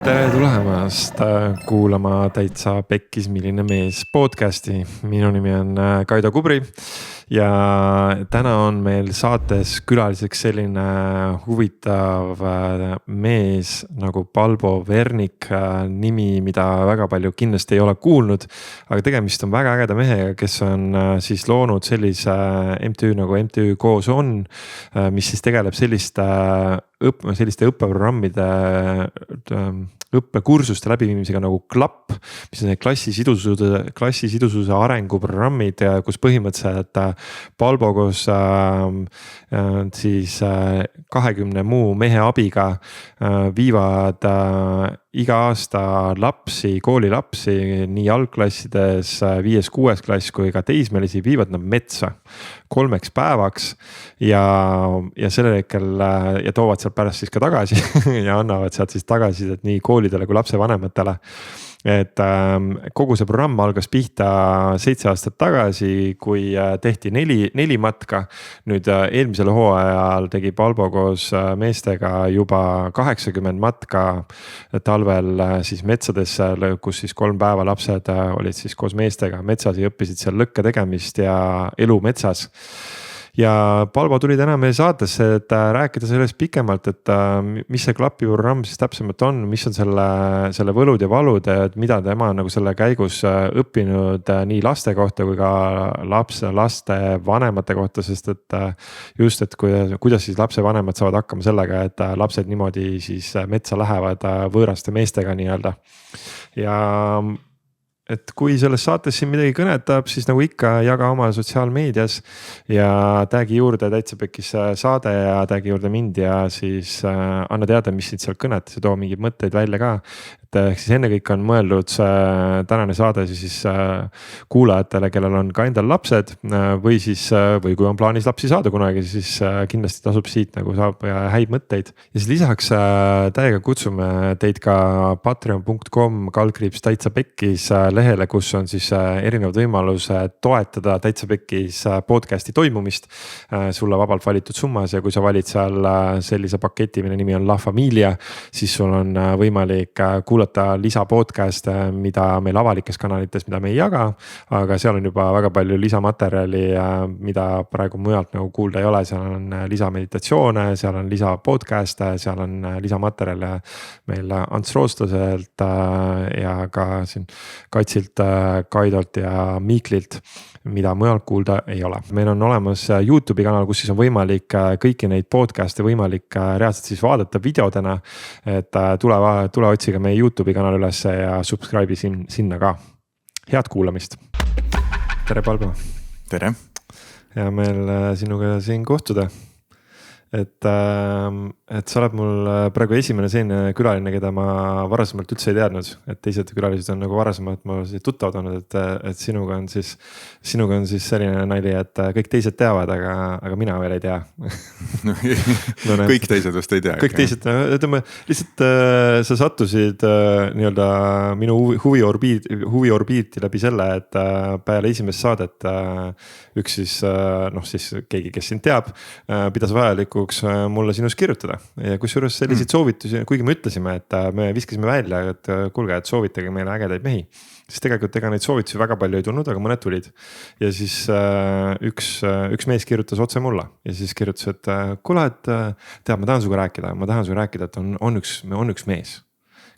Tere tulemast kuulama Täitsa Pekkis milline mees podcasti. Minu nimi on Kaido Kubri ja täna on meil saates külaliseks selline huvitav mees nagu Balbo Vernik, nimi, mida väga palju kindlasti ei ole kuulnud. Aga tegemist on väga ägeda mehega, kes on siis loonud sellise MTÜ nagu MTÜ Koos on, mis siis tegeleb selliste õppeprogrammide õppekursuste läbiviimisega nagu KLAP, mis on klassisidususe arenguprogrammid, kus põhimõtteliselt Balbo koos siis 20 muu mehe abiga viivad iga aasta koolilapsi nii algklassides 5.–6. klass kui ka teismelisi viivad nad metsa 3 päevaks ja sellel hetkel ja toovad sealt pärast siis ka tagasi ja annavad sealt siis tagasisidet nii koolidele kui lapsevanematele. Et kogu see programm algas pihta 7 aastat tagasi, kui tehti 4 matka. Nüüd eelmisel hooajal tegi Balbo koos meestega juba 80 matka talvel siis metsadesse, kus siis 3 päeva lapsed olid siis koos meestega metsas ja õppisid seal lõkke tegemist ja elu metsas. Ja Balbo tuli täna meie saatesse, et rääkida sellest pikemalt, et mis see KLAP-i programm siis täpsemalt on, mis on selle võlud ja valud, et mida tema on nagu selle käigus õppinud nii laste kohta kui ka laste vanemate kohta, sest et just, et kuidas siis lapsevanemad saavad hakkama sellega, et lapsed niimoodi siis metsa lähevad võõraste meestega nii-öelda. Ja et kui selles saates siin midagi kõnetab, siis nagu ikka jaga oma sotsiaalmeedias ja tag'i juurde Täitsa Pekkis saade ja tag'i juurde mind ja siis anna teada, mis siit seal kõnetas ja too mingeid mõtteid välja ka. Et siis ennekõike on mõeldud tänane saade siis kuulajatele, kellel on ka endal lapsed või kui on plaanis lapsi saada kunagi, siis kindlasti tasub siit nagu saab häid mõtteid. Ja siis lisaks täiega kutsume teid ka patreon.com/Täitsa Pekkis lehele, kus on siis erinevad võimalused toetada Täitsa Pekkis podcasti toimumist sulle vabalt valitud summas ja kui sa valid seal sellise paketi, mille nimi on La Familia, siis sul on võimalik kuulata lisapodcaste, mida meil avalikes kanalites, mida me ei jaga, aga seal on juba väga palju lisamaterjali, mida praegu mujalt nagu kuulda ei ole, seal on lisameditatsioone, seal on lisapodcaste, seal on lisamaterjali meil Ants Roostlaselt ja ka siin Katsilt, Kaidolt ja Miiklilt, mida mujal kuulda ei ole. Meil on olemas YouTube'i kanal, kus siis on võimalik kõiki neid podcast'e võimalik reaalselt siis vaadata videodena, et tule otsige meie YouTube'i kanal üles ja subscribe'i sinna ka. Head kuulamist. Tere, Balbo. Tere. Hea meel sinuga siin kohtuda. Et sa oled mul praegu esimene selline külaline, keda ma varasemalt üldse ei teadnud, et teised külalised on nagu varasemalt ma tuttavad olnud, et sinuga on siis selline nali, et kõik teised teavad, aga mina veel ei tea. Kõik teised vast ei tea. Kõik teised, ütleme, lihtsalt sa sattusid nii-öelda minu huviorbiiti läbi selle, et peale esimest saadet üks siis keegi, kes sind teab, pidas vajalikuks mulle sinust kirjutada. Ja kusjuures selliseid soovitusi, kuigi me ütlesime, et me viskasime välja, et kuulge, et soovitage meile ägedaid mehi. Siis tegelikult ega neid soovitusi väga palju ei tulnud, aga mõned tulid. Ja siis üks mees kirjutas otse mulle ja siis kirjutas, et kuule, et tead, ma tahan suga rääkida, et on üks mees,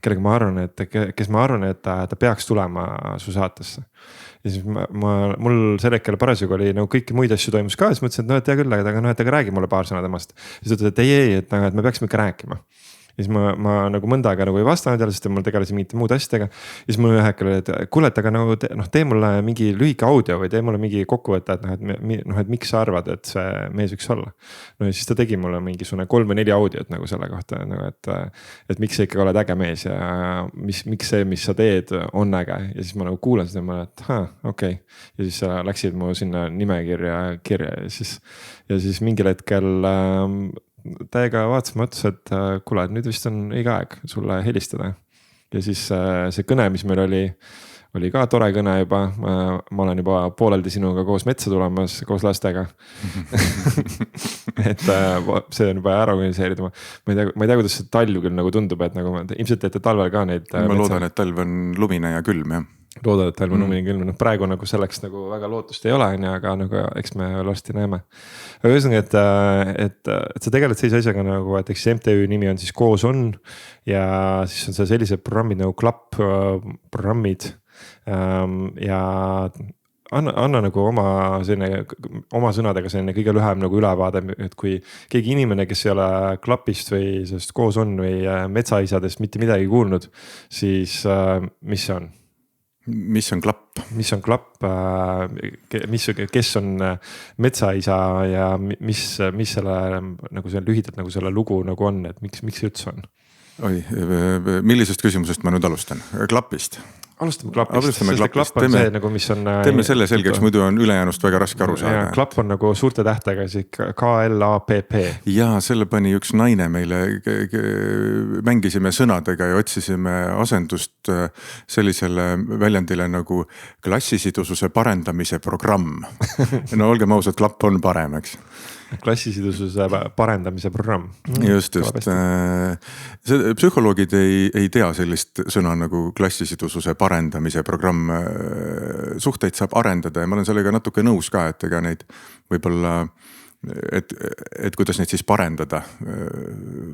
kellega ma arvan, kes ma arvan, et ta peaks tulema su saatesse. Ja siis mul sel hetkel parasjagu oli nagu kõiki muid asju toimus ka, siis mõtlesin, et hea küll, aga räägi mulle paar sõna temast. Siis ütles, et ei, et me peaksime ikka rääkima. Ja siis ma nagu mõnda aega nagu ei vastanud jälle, sest mul tegelesin mingite muud asjadega. Ja siis mul ühekal oli, et kuule, et aga nagu tee mulle mingi lühike audio või tee mulle mingi kokkuvõte, et miks sa arvad, et see mees võiks olla. No ja siis ta tegi mulle mingisugune 3 või 4 audiot nagu selle kohta, et miks sa ikkagi oled äge mees ja miks see, mis sa teed, on äge. Ja siis ma nagu kuulan seda ja ma olen, et okei. Ja siis läksid mu sinna nimekirja ja siis mingil hetkel täiega vaatas, ma ütles, et kuule, nüüd vist on õige aeg sulle helistada. Ja siis see kõne, mis meil oli ka tore kõne juba, ma olen juba pooleldi sinuga koos metsa tulemas, koos lastega et see on juba ära organiseeritud, ma ei tea, kuidas see talv küll nagu tundub, et nagu ilmselt teete talvel ka neid. Ma loodan, et talv on lumine ja külm, jah. Loodan, et talv on lumine külm, praegu nagu selleks nagu väga lootust ei ole, aga nagu eks me varsti näeme. Aga ühesõnaga, et sa tegeled sellise asjaga nagu, et eks MTÜ nimi on siis Koos on ja siis on see sellised programmid nagu Klapp programmid ja anna nagu oma sõnadega selline kõige lühem nagu ülevaade, et kui keegi inimene, kes ei ole Klappist või sellest Koos on või metsaisadest mitte midagi kuulnud, siis mis see on? Mis on Klapp? Mis on Klapp, kes on metsaisa ja mis selle nagu see lühidalt nagu selle lugu nagu on, et miks see üldse on? Oi, millisest küsimusest ma nüüd alustan? Klappist? Alustame Klappist, sest Klapp on see nagu, mis on. Teeme selle selgeks, muidu on ülejäänust väga raske aru saada. Klapp on nagu suurte tähtega, KLAPP. Ja selle pani üks naine meile, mängisime sõnadega ja otsisime asendust sellisele väljendile nagu klassisidususe parendamise programm. No olgem ausad, Klapp on parem, eks. Klassisidususe parendamise programm. Just. Psühholoogid ei tea sellist sõna nagu klassisidususe parendamise programm. Suhteid saab arendada ja ma olen sellega natuke nõus ka, et ega neid võib-olla, et kuidas neid siis parendada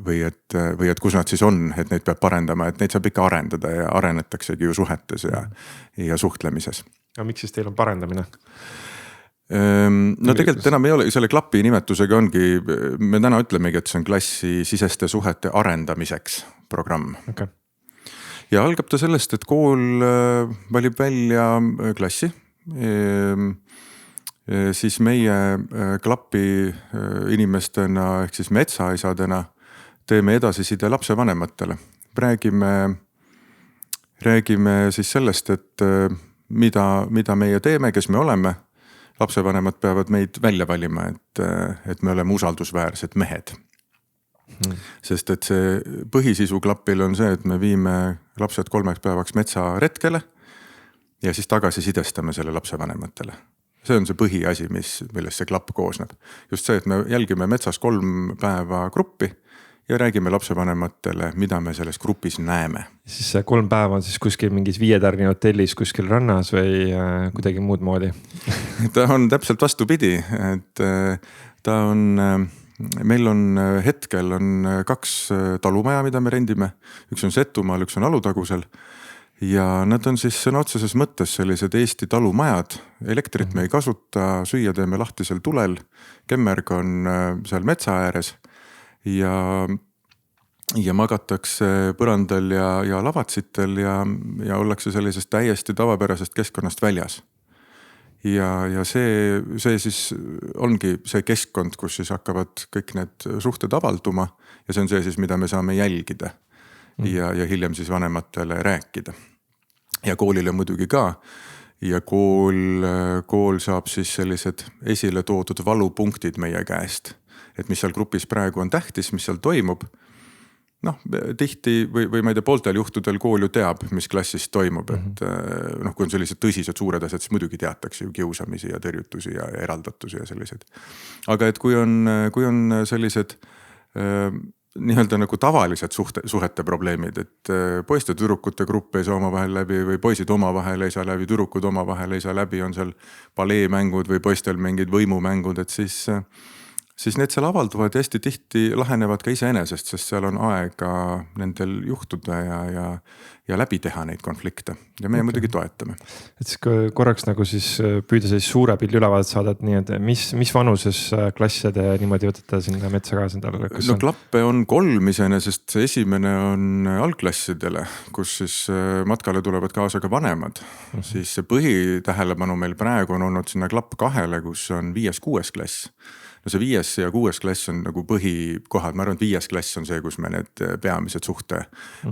või et kus nad siis on, et neid peab parendama, et neid saab ikka arendada ja arenetaksegi ju suhetes ja suhtlemises. Ja miks siis teil on parendamine? No tegelikult enam ei ole, selle Klappi nimetusega ongi, me täna ütlemegi, et see on klassisiseste suhete arendamiseks programm. Okay. Ja algab ta sellest, et kool valib välja klassi, siis meie Klappi inimestena ehk siis metsaisadena teeme edasiside lapsevanematele. Räägime siis sellest, et mida meie teeme, kes me oleme. Lapsevanemad peavad meid välja valima, et me oleme usaldusväärsed mehed. Sest et see põhisisu Klappil on see, et me viime lapsed 3 päevaks metsaretkele ja siis tagasi sidestame selle lapsevanematele. See on see põhiasi, millest see Klapp koosneb. Just see, et me jälgime metsas 3 päeva gruppi ja räägime lapsevanematele, mida me selles grupis näeme. Siis see 3 päeva on siis kuskil mingis 5-tärni hotellis kuskil rannas või kuidagi muud moodi? Ta on täpselt vastupidi, et ta on, meil on hetkel 2 talumaja, mida me rendime. Üks on Setumaal, üks on Alutagusel. Ja nad on siis sõna otseses mõttes sellised Eesti talumajad. Elektrit me ei kasuta, süüa teeme lahtisel tulel. Kemmerg on seal metsa ääres. Ja magatakse põrandal ja lavatsitel ja ollakse sellisest täiesti tavapärasest keskkonnast väljas. Ja see siis ongi see keskkond, kus siis hakkavad kõik need suhted avalduma ja see on see siis, mida me saame jälgida ja hiljem siis vanematele rääkida. Ja koolile muidugi ka. Ja kool saab siis sellised esile toodud valupunktid meie käest. Et mis seal grupis praegu on tähtis, mis seal toimub. Noh, tihti või ma ei tea, pooltel juhtudel kool ju teab, mis klassis toimub. Et kui on sellised tõsised suured asjad, siis muidugi teatakse ju kiusamisi ja tõrjutusi ja eraldatusi ja sellised. Aga et kui on sellised nii-öelda nagu tavalised suhete probleemid, et poiste tüdrukute grupp ei saa oma vahel läbi või poisid oma vahel ei saa läbi, tüdrukud oma vahel ei saa läbi, on seal paleemängud või poistel mingid võimumängud, et siis need seal avalduvad ja hästi tihti lahenevad ka iseenesest, sest seal on aega nendel juhtuda ja läbi teha neid konflikte ja meie muidugi toetame. Et siis korraks nagu siis püüda siis suure pildi ülevaadet saada, et nii, et mis vanuses klasse te niimoodi võtate sinna metsa kaasa endale? No klappe on 3 iseenesest, esimene on algklassidele, kus siis matkale tulevad kaasa ka vanemad. Siis see põhitähelepanu meil praegu on olnud sinna klapp 2, kus on 5-6 klass. No see 5 ja 6 klass on nagu põhikohad. Ma arvan, et 5 klass on see, kus me need peamised suhte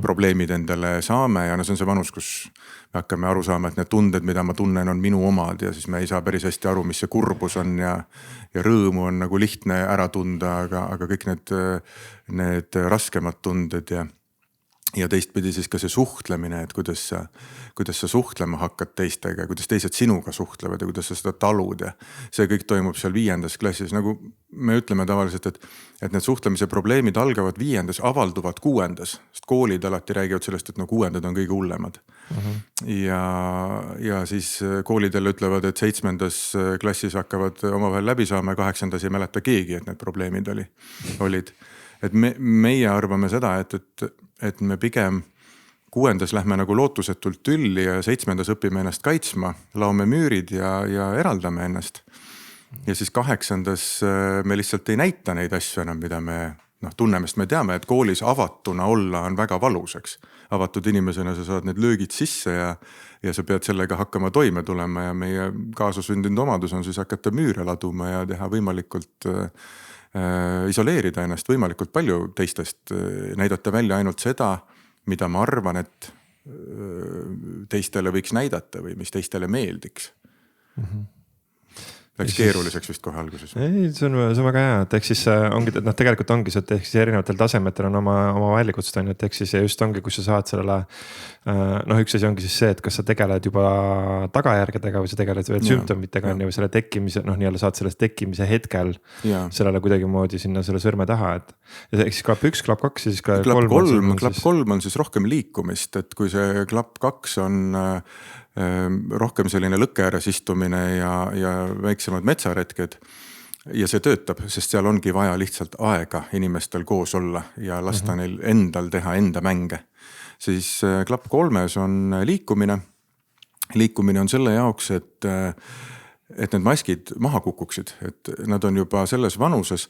probleemid endale saame ja no see on see vanus, kus me hakkame aru saama, et need tunded, mida ma tunnen, on minu omad ja siis me ei saa päris hästi aru, mis see kurbus on ja rõõmu on nagu lihtne ära tunda, aga kõik need raskemad tunded ja teistpidi siis ka see suhtlemine, et kuidas sa suhtlema hakkad teistega, kuidas teised sinuga suhtlevad ja kuidas sa seda talud ja see kõik toimub seal 5. klassis. Nagu me ütleme tavaliselt, et need suhtlemise probleemid algavad 5., avalduvad 6., sest koolid alati räägivad sellest, et 6. on kõige hullemad. Ja siis koolidele ütlevad, et 7. klassis hakkavad omavahel läbi saama ja 8. ei mäleta keegi, et need probleemid olid. Et meie arvame seda, et me pigem 6. lähme nagu lootusetult tülli ja 7. õpime ennast kaitsma, laome müürid ja eraldame ennast. Ja siis 8. me lihtsalt ei näita neid asju enam, mida me tunneme, sest me teame, et koolis avatuna olla on väga valuseks. Avatud inimesena sa saad need löögid sisse ja sa pead sellega hakkama toime tulema ja meie kaasasündinud omadus on siis hakata müüre laduma ja teha võimalikult isoleerida ennast võimalikult palju teistest, näidata välja ainult seda, mida ma arvan, et teistele võiks näidata või mis teistele meeldiks. Läks keeruliseks vist kohe alguses. Ei, see on väga hea, et ehk siis ongi, et tegelikult ongi see, et ehk siis erinevatel tasemetel on oma väljakutset on, et ehk siis just ongi, kus sa saad sellele, üks asi ongi siis see, et kas sa tegeled juba tagajärgedega või sa tegeled veel sümptomitega on, või selle tekkimise, nii-jälle saad sellest tekkimise hetkel sellele kuidagi moodi sinna selle sõrme taha, et ehk siis klapp 1, klapp 2 ja siis klapp 3. Klapp 3 on siis rohkem liikumist, et kui see klapp 2 on rohkem selline lõkke ääres istumine ja väiksemad metsaretked ja see töötab, sest seal ongi vaja lihtsalt aega inimestel koos olla ja lasta neil endal teha enda mänge. Siis klapp 3 on liikumine. Liikumine on selle jaoks, et need maskid maha kukuksid, et nad on juba selles vanuses,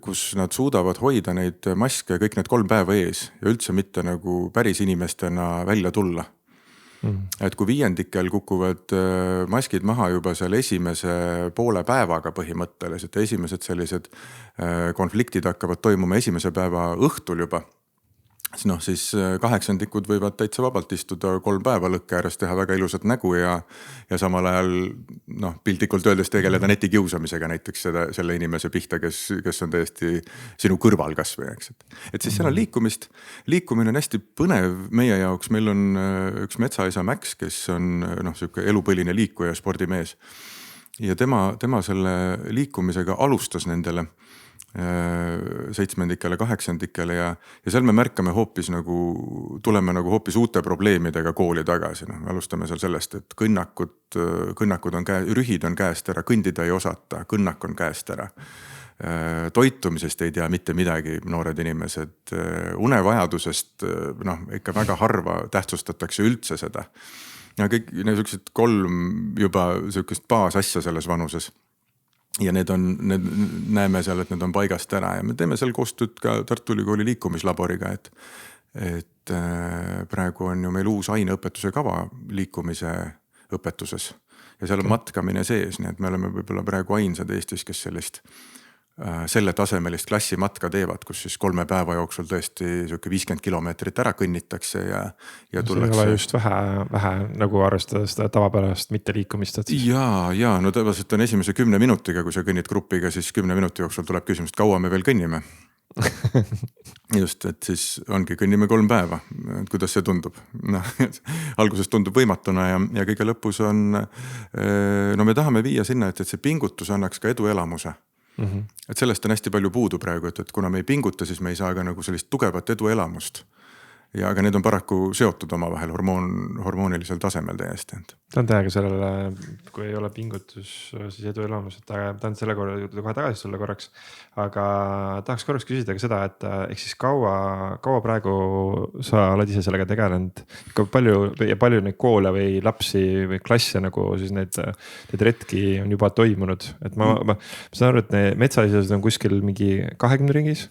kus nad suudavad hoida neid maske kõik need 3 päeva ees ja üldse mitte nagu päris inimestena välja tulla. Et kui 5. kukuvad maskid maha juba seal esimese poole päevaga põhimõtteliselt, esimesed sellised konfliktid hakkavad toimuma esimese päeva õhtul juba, siis 8. võivad täitsa vabalt istuda 3 päeva lõkke ääres, teha väga ilusat nägu ja samal ajal piltlikult öeldes tegeleda netikiusamisega näiteks selle inimese pihta, kes on täiesti sinu kõrval kas või, eks. Et siis seal on liikumist. Liikumine on hästi põnev meie jaoks. Meil on üks metsaisa Max, kes on selline elupõline liikuja, spordimees. Ja tema selle liikumisega alustas nendele 7. 8. ja seal me märkame hoopis tuleme hoopis uute probleemidega kooli tagasi. Alustame seal sellest, et kõnnakud on rühid on käest ära, kõndida ei osata, kõnnak on käest ära. Toitumisest ei tea mitte midagi noored inimesed, unevajadusest ikka väga harva tähtsustatakse üldse seda. Ja kõik niisugused 3 juba niisugust baasasja selles vanuses. Ja need näeme seal, et need on paigast ära ja me teeme seal koostööd ka Tartu Ülikooli liikumislaboriga, et praegu on ju meil uus aineõpetuse kava liikumise õpetuses ja seal on matkamine sees, nii et me oleme võib-olla praegu ainsad Eestis, kes selle tasemelist klassimatka teevad, kus siis 3 päeva jooksul tõesti 50 kilomeetrit ära kõnnitakse ja tullakse. See ei ole just vähe nagu arvestades tavapärast mitte liikumist. Ja tõevaselt on esimese 10 minutiga, kui sa kõnnid grupiga, siis 10 minuti jooksul tuleb küsimus, kaua me veel kõnnime. Just, et siis ongi, kõnnime 3 päeva, et kuidas see tundub. Alguses tundub võimatuna ja kõige lõpus on, me tahame viia sinna, et see pingutus annaks ka eduelamuse. Et sellest on hästi palju puudu praegu, et kuna me ei pinguta, siis me ei saa ka nagu sellist tugevat eduelamust. Ja aga need on paraku seotud omavahel hormoonilisel tasemel täiesti. Ta on täiega sellele, kui ei ole pingutus, siis eduelamus, et ta on selle korra juurde kohe tagasi sulle korraks. Aga tahaks korraks küsida ka seda, et ehk siis kaua praegu sa oled ise sellega tegelenud, palju neid koole või lapsi või klasse nagu siis need retki on juba toimunud. Et ma saan aru, et need metsaisad on kuskil mingi 20 ringis?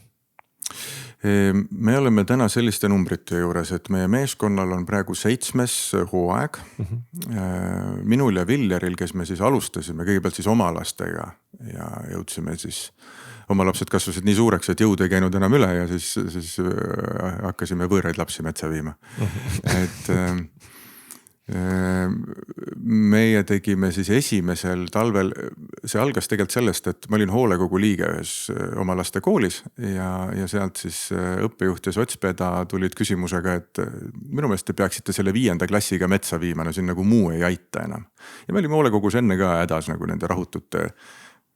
Me oleme täna selliste numbrite juures, et meie meeskonnal on praegu 7. hooaeg. Minul ja Villeril, kes me siis alustasime kõigepealt siis oma lastega ja jõudsime siis, oma lapsed kasvasid nii suureks, et jõud ei käinud enam üle ja siis hakkasime võõraid lapsi metsa viima. meie tegime siis esimesel talvel, see algas tegelikult sellest, et ma olin hoolekogu liige ühes oma laste koolis ja sealt siis õppejuht ja sotspeda tulid küsimusega, et minu meelest te peaksite selle 5. klassiga metsa viima, no siin nagu muu ei aita enam. Ja me olime hoolekogus enne ka hädas nagu nende rahutute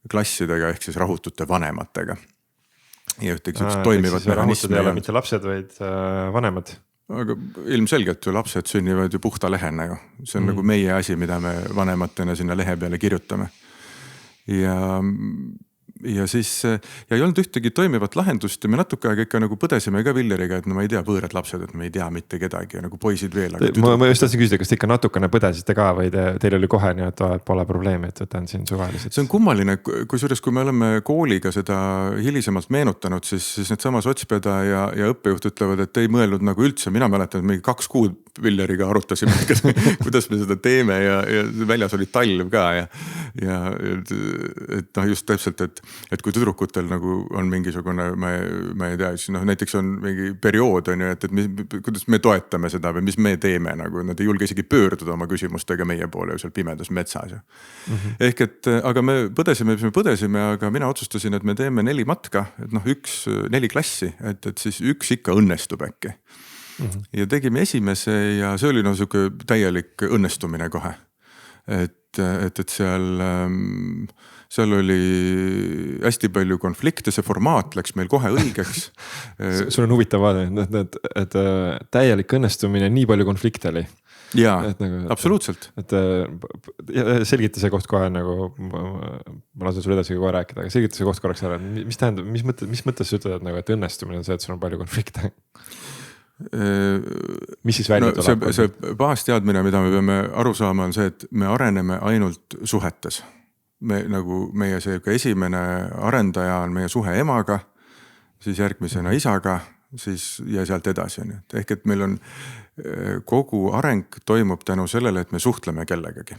klassidega ehk siis rahutute vanematega. Ja ühtegi toimivat mehhanismi ei ole mitte lapsed, vaid vanemad. Aga ilmselgelt ju lapsed sünnivad ju puhta lehena ju. See on nagu meie asi, mida me vanematena sinna lehe peale kirjutame. Ja siis ei olnud ühtegi toimivat lahendust ja me natuke aega ikka nagu põdesime ka Villeriga, et no ma ei tea, võõrad lapsed, et me ei tea mitte kedagi ja nagu poisid veel. Ma just tahtsin küsida, kas te ikka natukene põdesite ka või teil oli kohe nii, et pole probleemi, et võtan siin suvaliselt. See on kummaline, kusjuures kui me oleme kooliga seda hilisemalt meenutanud, siis need sama sotspeda ja õppejuht ütlevad, et ei mõelnud nagu üldse, mina mäletan, et mingi 2 kuud Villeriga arutasime, kuidas me seda teeme ja väljas oli talv ka ja et noh, just täpselt, et kui tüdrukutel nagu on mingisugune, ma ei tea, siis noh, näiteks on mingi periood on ju, et kuidas me toetame seda või mis me teeme nagu, nad ei julge isegi pöörduda oma küsimustega meie poole ju seal pimedas metsas ju. Ehk et, aga me põdesime, aga mina otsustasin, et me teeme 4 matka, et noh, 4 klassi, et siis üks ikka õnnestub äkki. Ja tegime esimese ja see oli no siuke täielik õnnestumine kohe. Et seal oli hästi palju konflikte, see formaat läks meil kohe õigeks. Sul on huvitav vaade, et täielik õnnestumine, nii palju konflikte oli. Jaa, absoluutselt. Selgita see koht kohe nagu, ma lasen sulle edasi kohe rääkida, aga selgita see koht korraks ära, mis tähendab, mis mõttes sa ütled, et õnnestumine on see, et sul on palju konflikte? Mis siis välja tuleb? See baasteadmine, mida me peame aru saama, on see, et me areneme ainult suhetes. Meie see esimene arendaja on meie suhe emaga, siis järgmisena isaga, siis ja sealt edasi. Ehk et meil on kogu areng toimub tänu sellele, et me suhtleme kellegagi.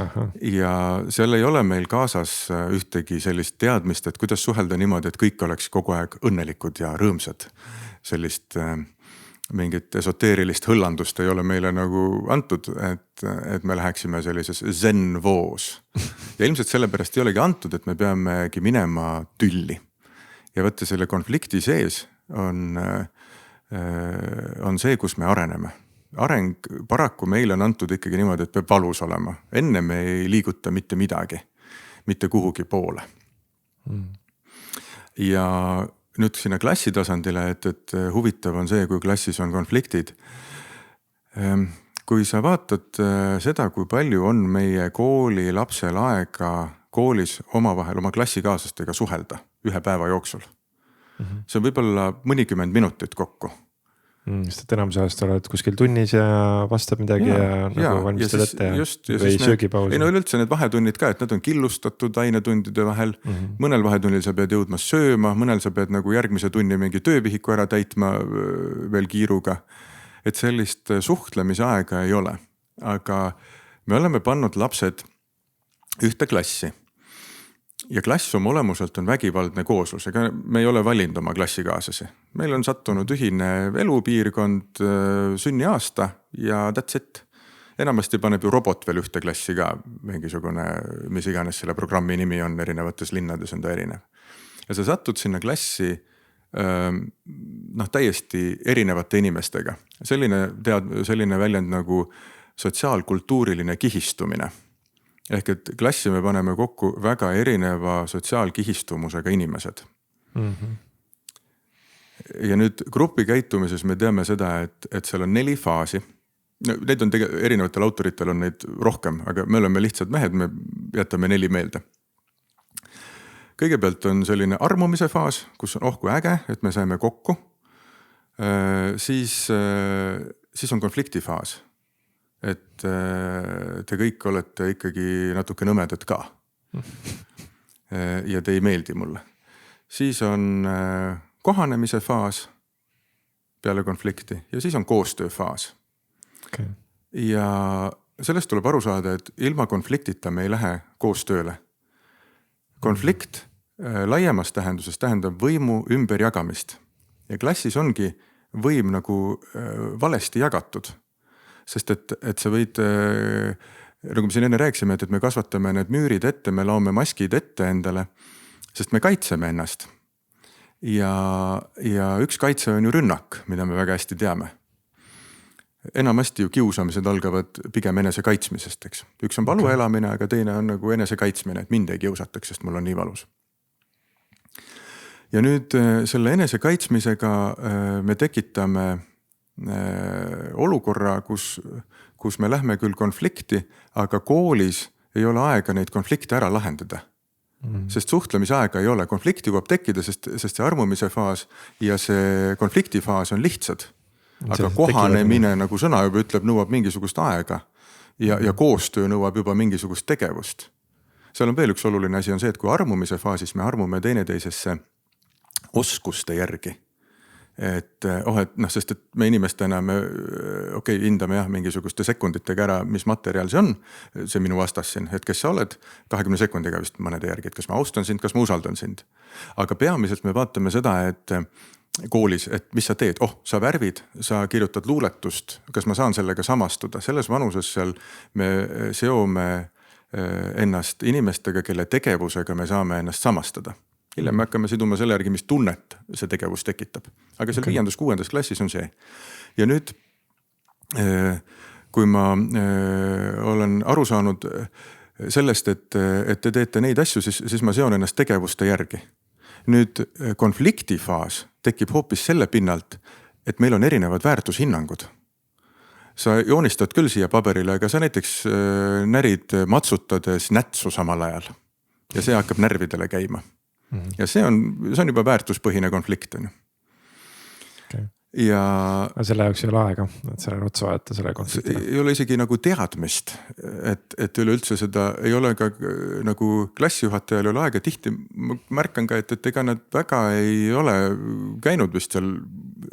Aha. Ja seal ei ole meil kaasas ühtegi sellist teadmist, et kuidas suhelda niimoodi, et kõik oleks kogu aeg õnnelikud ja rõõmsad. Sellist mingit esoteerilist hõllandust ei ole meile nagu antud, et me läheksime sellises zen-voos. Ja ilmselt sellepärast ei olegi antud, et me peamegi minema tülli. Ja võtta selle konflikti sees on see, kus me areneme. Areng paraku meile on antud ikkagi niimoodi, et peab valus olema. Enne me ei liiguta mitte midagi, mitte kuhugi poole. Ja nüüd sinna klassitasandile, et huvitav on see, kui klassis on konfliktid. Kui sa vaatad seda, kui palju on meie kooli lapsel aega koolis omavahel oma klassikaaslastega suhelda 1 päeva jooksul. See on võib-olla mõnikümmend minutit kokku. Sest et enamus ajast oled kuskil tunnis ja vastab midagi ja nagu valmistad ette või söögipaus. Ei no üleüldse need vahetunnid ka, et need on killustatud ainetundide vahel. Mõnel vahetunnil sa pead jõudma sööma, mõnel sa pead nagu järgmise tunni mingi töövihiku ära täitma veel kiiruga. Et sellist suhtlemise aega ei ole. Aga me oleme pannud lapsed ühte klassi. Ja klass oma olemuselt on vägivaldne kooslus, ega me ei ole valinud oma klassikaaslasi. Meil on sattunud ühine elupiirkond, sünniaasta ja that's it. Enamasti paneb ju robot veel ühte klassi ka, mingisugune, mis iganes selle programmi nimi on, erinevates linnades on ta erinev. Ja sa satud sinna klassi täiesti erinevate inimestega. Selline väljend nagu sotsiaalkultuuriline kihistumine. Ehk et klassi me paneme kokku väga erineva sotsiaalkihistumusega inimesed. Ja nüüd grupi käitumises me teame seda, et seal on 4 faasi. Neid on erinevatel autoritel on neid rohkem, aga me oleme lihtsad mehed, me jätame 4 meelde. Kõigepealt on selline armumise faas, kus on kui äge, et me saime kokku. Siis on konflikti faas. Et te kõik olete ikkagi natuke nõmedad ka. Ja te ei meeldi mulle. Siis on kohanemise faas peale konflikti ja siis on koostöö faas. Okay. Ja sellest tuleb aru saada, et ilma konfliktita me ei lähe koostööle. Konflikt laiemas tähenduses tähendab võimu ümberjagamist. Ja klassis ongi võim nagu valesti jagatud. sest et sa võid, nagu me siin enne rääkisime, et me kasvatame need müürid ette, me laome maskid ette endale, sest me kaitseme ennast. Ja üks kaitse on ju rünnak, mida me väga hästi teame. Enamasti ju kiusamised algavad pigem enese kaitsmisest, eks. Üks on valu elamine, aga teine on nagu enese kaitsmine, et mind ei kiusataks, sest mul on nii valus. Ja nüüd selle enese kaitsmisega me tekitame olukorra, kus me lähme küll konflikti, aga koolis ei ole aega neid konflikte ära lahendada. Sest suhtlemisaega ei ole. Konflikt jõuab tekkida, sest see armumise faas ja see konflikti faas on lihtsad. Aga kohanemine, nagu sõna juba ütleb, nõuab mingisugust aega ja koostöö nõuab juba mingisugust tegevust. Seal on veel üks oluline asi on see, et kui armumise faasis me armume teineteisesse oskuste järgi. Et sest et me inimestena me hindame mingisuguste sekunditega ära, mis materjal see on, see minu vastas siin, et kes sa oled 20 sekundiga vist mõnede järgi, et kas ma austan sind, kas ma usaldan sind. Aga peamiselt me vaatame seda, et koolis, et mis sa teed, sa värvid, sa kirjutad luuletust, kas ma saan sellega samastuda, selles vanuses seal me seome ennast inimestega, kelle tegevusega me saame ennast samastada. Hiljem me hakkame siduma selle järgi, mis tunnet see tegevus tekitab. Aga seal 5.–6. klassis on see. Ja nüüd, kui ma olen aru saanud sellest, et te teete neid asju, siis ma seon ennast tegevuste järgi. Nüüd konfliktifaas tekib hoopis selle pinnalt, et meil on erinevad väärtushinnangud. Sa joonistad küll siia paberile, aga sa näiteks närid matsutades nätsu samal ajal. Ja see hakkab närvidele käima. Ja see on juba väärtuspõhine konflikt. Ja selle jaoks ei ole aega, et sellele otsa vaadata selle konfliktile. Ei ole isegi nagu teadmist, et üleüldse seda ei ole ka nagu klassijuhatajal ei ole aega. Tihti ma märkan ka, et ega nad väga ei ole käinud vist seal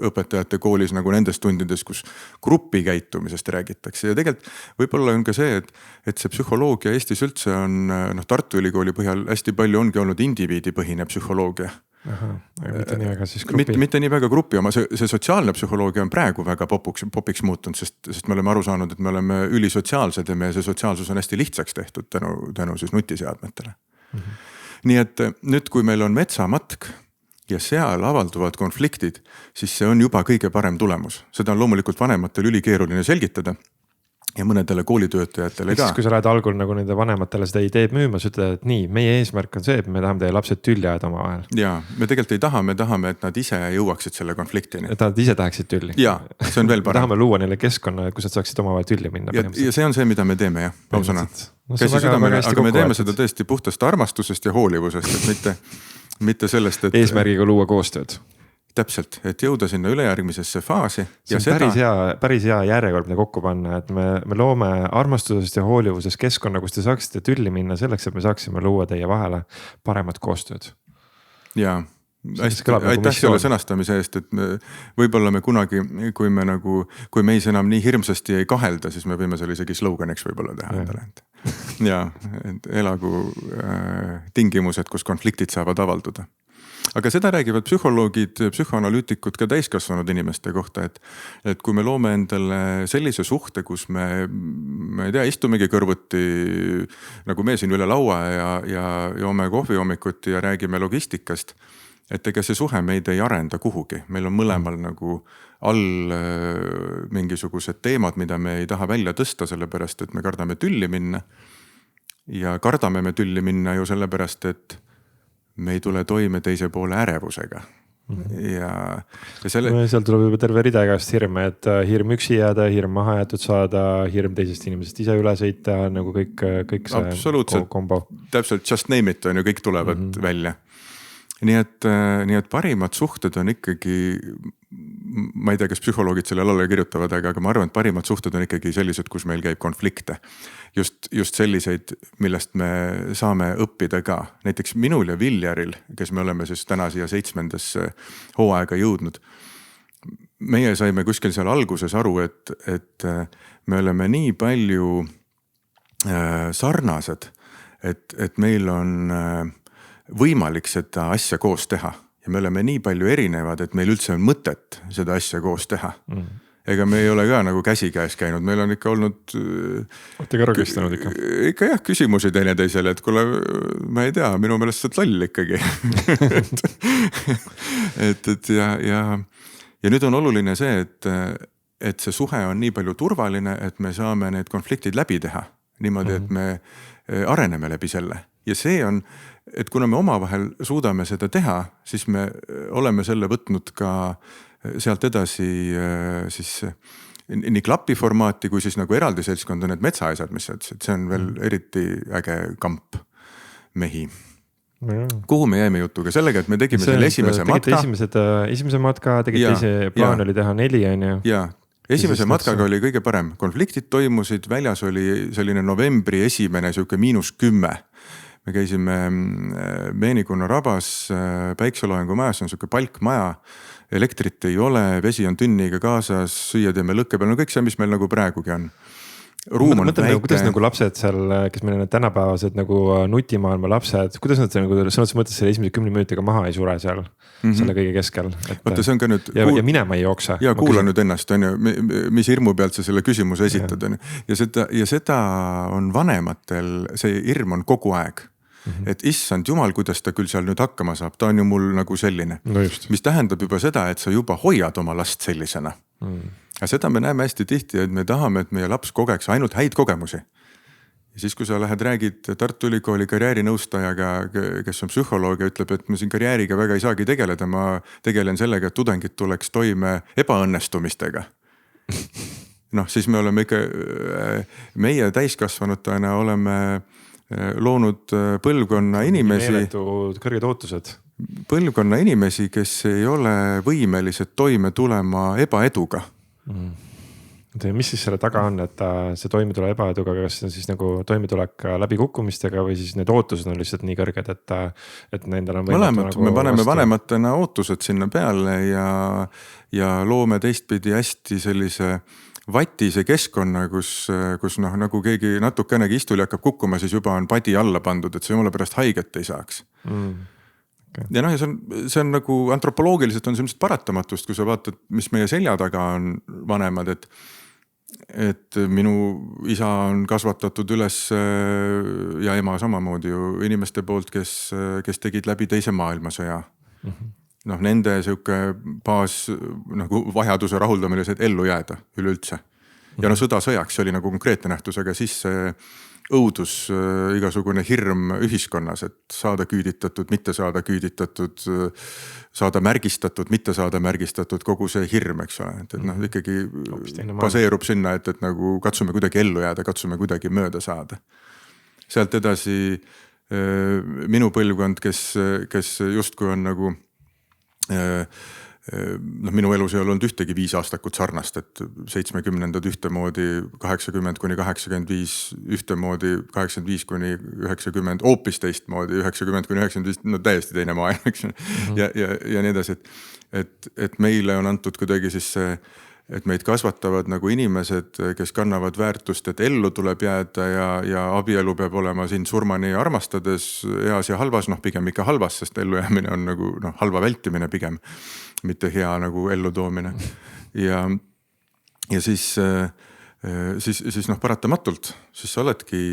õpetajate koolis nagu nendes tundides, kus grupi käitumisest räägitakse. Ja tegelikult võib-olla on ka see, et see psühholoogia Eestis üldse on Tartu Ülikooli põhjal hästi palju ongi olnud indiviidipõhine psühholoogia. Aga mitte nii väga siis grupi. Mitte nii väga grupi oma, see sotsiaalne psühholoogia on praegu väga popiks muutunud, sest me oleme aru saanud, et me oleme ülisotsiaalsed ja meie see sotsiaalsus on hästi lihtsaks tehtud tänu siis nutiseadmetele. Nii et nüüd, kui meil on metsamatk ja seal avalduvad konfliktid, siis see on juba kõige parem tulemus. Seda on loomulikult vanematel ülikeeruline selgitada. Ja mõnedele koolitöötajatele ka. Kui sa lähed algul nagu nende vanematele seda ideed müüma, sa ütled, et nii, meie eesmärk on see, et me tahame teie lapsed tülli ajada oma vahel. Ja, me tegelikult ei taha, me tahame, et nad ise jõuaksid selle konfliktini. Et nad ise tahaksid tülli. Ja, see on veel parem. Me tahame luua neile keskkonna, kus nad saaksid oma vahel tülli minna. Ja see on see, mida me teeme, jah, pausana. Aga me teeme seda tõesti puhtast armastusest ja hoolivusest, et mitte sellest, et eesmärgiga luua koostööd. Täpselt, et jõuda sinna ülejärgmisesse faasi. See on päris hea järjekord, mida kokku panna, et me loome armastusest ja hoolivusest keskkonna, kus te saaksite tülli minna selleks, et me saaksime luua teie vahele paremat koostööd. Jaa, aitäh selle sõnastamise eest, et võib-olla me kunagi, kui me ei enam nii hirmsasti ei kahelda, siis me võime selle isegi sloganiks võib-olla teha endale. Ja, elagu tingimused, kus konfliktid saavad avalduda. Aga seda räägivad psühholoogid, psühhoanalüütikud ka täiskasvanud inimeste kohta, et kui me loome endale sellise suhte, kus me ei tea, istumegi kõrvuti nagu me siin üle laua ja joome kohvi hommikuti ja räägime logistikast, et ega see suhe meid ei arenda kuhugi. Meil on mõlemal nagu all mingisugused teemad, mida me ei taha välja tõsta, sellepärast, et me kardame tülli minna. Ja kardame me tülli minna ju sellepärast, et me ei tule toime teise poole ärevusega. Ja seal tuleb juba terve rida igast hirme, et hirm üksi jääda, hirm maha jäetud saada, hirm teisest inimesest ise üle sõita, nagu kõik see kombo. Täpselt, just name it on ju, kõik tulevad välja. Nii et parimad suhted on ikkagi, ma ei tea, kas psühholoogid sellele alla kirjutavad, aga ma arvan, et parimad suhted on ikkagi sellised, kus meil käib konflikte. Just selliseid, millest me saame õppida ka. Näiteks minul ja Viljaril, kes me oleme siis täna siia 7. hooaega jõudnud. Meie saime kuskil seal alguses aru, et me oleme nii palju sarnased, et meil on võimalik seda asja koos teha. Ja me oleme nii palju erinevad, et meil üldse on mõtet seda asja koos teha. ega me ei ole ka nagu käsikäes käinud, meil on ikka olnud. Olete ka rõgistanud ikka? Ikka jah, küsimusi teineteisele, et kuule, ma ei tea, minu meelest sa oled loll ikkagi. ja nüüd on oluline see, et see suhe on nii palju turvaline, et me saame need konfliktid läbi teha. Niimoodi, et me areneme läbi selle. Ja see on, et kuna me omavahel suudame seda teha, siis me oleme selle võtnud ka sealt edasi siis nii klapi formaati, kui siis nagu eraldi seltskond on need metsaasjad, mis sa ütlesid, see on veel eriti äge kamp mehi. Kuhu me jäime jutuga? Sellega, et me tegime selle esimese matka. Esimese matka, tegite plaan oli teha 4, on ju? Jaa. Esimese matkaga oli kõige parem. Konfliktid toimusid, väljas oli selline novembri esimene siuke -10. Me käisime Meenikonna rabas, Päikseloojangu majas, on siuke palkmaja, elektrit ei ole, vesi on tünniga kaasas, süüa teeme lõkke peal, no kõik see, mis meil nagu praegugi on. Ruum on väike. Kuidas nagu lapsed seal, kes meil on need tänapäevased nagu nutimaailma lapsed, kuidas nad nagu sõnades mõttes selle esimese 10 minutiga maha ei sure seal selle kõige keskel? Võtta, see on ka nüüd. Ja minema ei jookse. Ja kuula nüüd ennast, on ju, mis hirmu pealt sa selle küsimuse esitad, on ju. Ja seda on vanematel, see hirm on kogu aeg. Et issand jumal, kuidas ta küll seal nüüd hakkama saab, ta on ju mul nagu selline. No just. Mis tähendab juba seda, et sa juba hoiad oma last sellisena. Ja seda me näeme hästi tihti, et me tahame, et meie laps kogeks ainult häid kogemusi. Ja siis, kui sa lähed, räägid Tartu Ülikooli karjäärinõustajaga, kes on psühholoog ja ütleb, et ma siin karjääriga väga ei saagi tegeleda, ma tegelen sellega, et tudengid tuleks toime ebaõnnestumistega. Noh, siis me oleme ikka, meie täiskasvanutena oleme loonud põlvkonna inimesi. Meeletud kõrged ootused. Põlvkonna inimesi, kes ei ole võimelised toime tulema ebaeduga. Mis siis selle taga on, et see toime tuleb ebaeduga, kas see on siis nagu toimetulek läbi kukkumistega või siis need ootused on lihtsalt nii kõrged, et nendel on mõlemad, nagu me paneme vanematena ootused sinna peale ja loome teistpidi hästi sellise vatise keskkonna, kus noh, nagu keegi natukenegi istuli hakkab kukkuma, siis juba on padi alla pandud, et see jumala pärast haiget ei saaks. Okay. Ja noh, ja see on nagu antropoloogiliselt on sellist paratamatust, kui sa vaatad, mis meie selja taga on vanemad, et minu isa on kasvatatud üles ja ema samamoodi ju inimeste poolt, kes tegid läbi teise maailmasõja. Noh, nende siuke baas nagu vajaduse rahuldamine, et ellu jääda üleüldse. Ja no sõda sõjaks, see oli nagu konkreetne nähtus, aga siis õudus, igasugune hirm ühiskonnas, et saada küüditatud, mitte saada küüditatud, saada märgistatud, mitte saada märgistatud, kogu see hirm, eks ole. Et noh, ikkagi baseerub sinna, et nagu katsume kuidagi ellu jääda, katsume kuidagi mööda saada. Sealt edasi minu põlvkond, kes justkui on nagu noh, minu elus ei olnud ühtegi 5 aastakut sarnast, et 70-ndad ühtemoodi, 80–85 ühtemoodi, 85–90 hoopis teistmoodi, 90–95, no täiesti teine maailm, eks. Ja nii edasi, et meile on antud kuidagi siis see, et meid kasvatavad nagu inimesed, kes kannavad väärtust, et ellu tuleb jääda ja abielu peab olema siin surmani armastades heas ja halvas, noh pigem ikka halvas, sest ellu jäämine on nagu halva vältimine pigem, mitte hea nagu ellu toomine. Ja siis noh paratamatult, siis sa oledki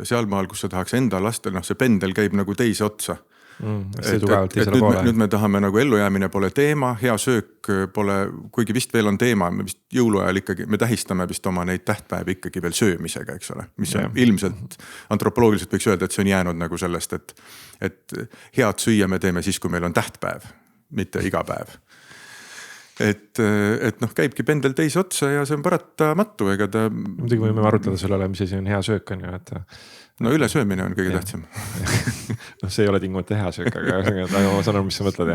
sealmaal, kus sa tahaks enda lastel, noh see pendel käib nagu teise otsa. Nüüd me tahame nagu ellujäämine pole teema, hea söök pole, kuigi vist veel on teema, me vist jõuluajal ikkagi, me tähistame vist oma neid tähtpäevi ikkagi veel söömisega, eks ole, mis on ilmselt antropoloogiliselt võiks öelda, et see on jäänud nagu sellest, et head süüa me teeme siis, kui meil on tähtpäev, mitte iga päev. Et noh, käibki pendel teise otsa ja see on paratamatu, ega ta. Muidugi võime arutleda sellele, mis asi on hea söök on ju, et. No ülesöömine on kõige tähtsam. No see ei ole tingumata hea söök, aga ma saan aru, mis sa mõtled.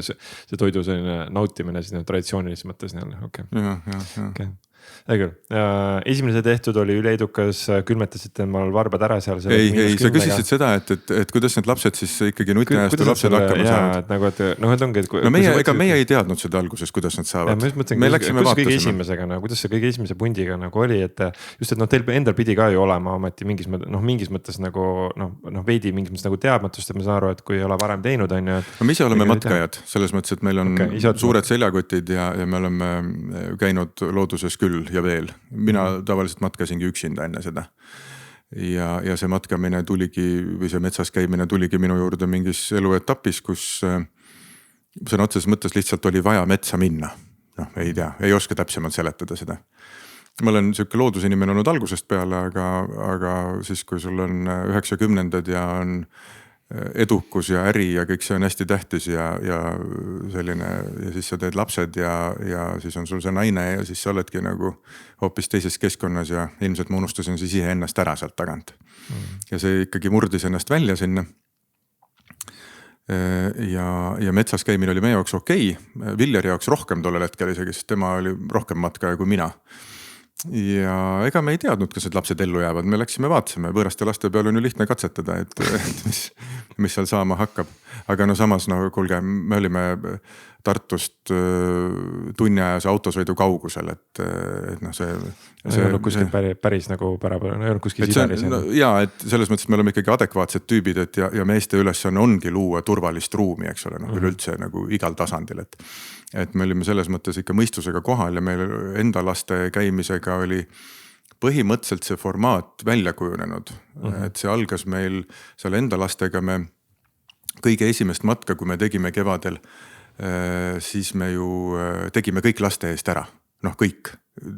See toidu selline nautimine siis traditsioonilises mõttes. Okay. Hea küll. Esimene tehtud oli üleedukas, külmetasite temal varbad ära seal. Ei, sa küsisid seda, et kuidas need lapsed siis ikkagi nutiajastu lapsed hakkama saavad. Nagu, et ongi, et meie ei teadnud seda alguses, kuidas nad saavad. Me läksime vaatasime. Kõige esimesega, kuidas see kõige esimese pundiga nagu oli, et just, et teil endal pidi ka ju olema ometi mingis mõttes nagu veidi mingis mõttes nagu teadmatust, et ma saan aru, et kui ei ole varem teinud, on ju. Me ise oleme matkajad, selles mõttes, et meil on suured seljakotid ja me oleme käinud looduses küll ja veel. Mina tavaliselt matkasingi üksinda enne seda. Ja see matkamine tuligi või see metsas käimine tuligi minu juurde mingis eluetapis, kus sõna otseses mõttes lihtsalt oli vaja metsa minna. Ei tea, ei oska täpsemalt seletada seda. Ma olen selline loodusinimene olnud algusest peale, aga siis kui sul on 90-ndad ja on edukus ja äri ja kõik see on hästi tähtis ja selline ja siis sa teed lapsed ja siis on sul see naine ja siis sa oledki nagu hoopis teises keskkonnas ja ilmselt ma unustasin siis ise ennast ära sealt tagant. Ja see ikkagi murdis ennast välja sinna. Ja metsas käimine oli meie jaoks okei. Villeri jaoks rohkem tollel hetkel isegi, sest tema oli rohkem matkaja kui mina. Ja ega me ei teadnud, kas need lapsed ellu jäävad, me läksime vaatasime, võõraste laste peal on ju lihtne katsetada, et mis seal saama hakkab. Aga samas, kuulge, me olime Tartust tunniajase autosõidu kaugusel, et see ei olnud kuskil päris nagu pärapära, ei olnud kuskil Siberis. Jaa, et selles mõttes me oleme ikkagi adekvaatsed tüübid, et ja meeste ülesanne ongi luua turvalist ruumi, eks ole, üleüldse nagu igal tasandil, et me olime selles mõttes ikka mõistusega kohal ja meil enda laste käimisega oli põhimõtteliselt see formaat välja kujunenud. Et see algas meil seal enda lastega me kõige esimest matka, kui me tegime kevadel, siis me ju tegime kõik laste eest ära. Kõik.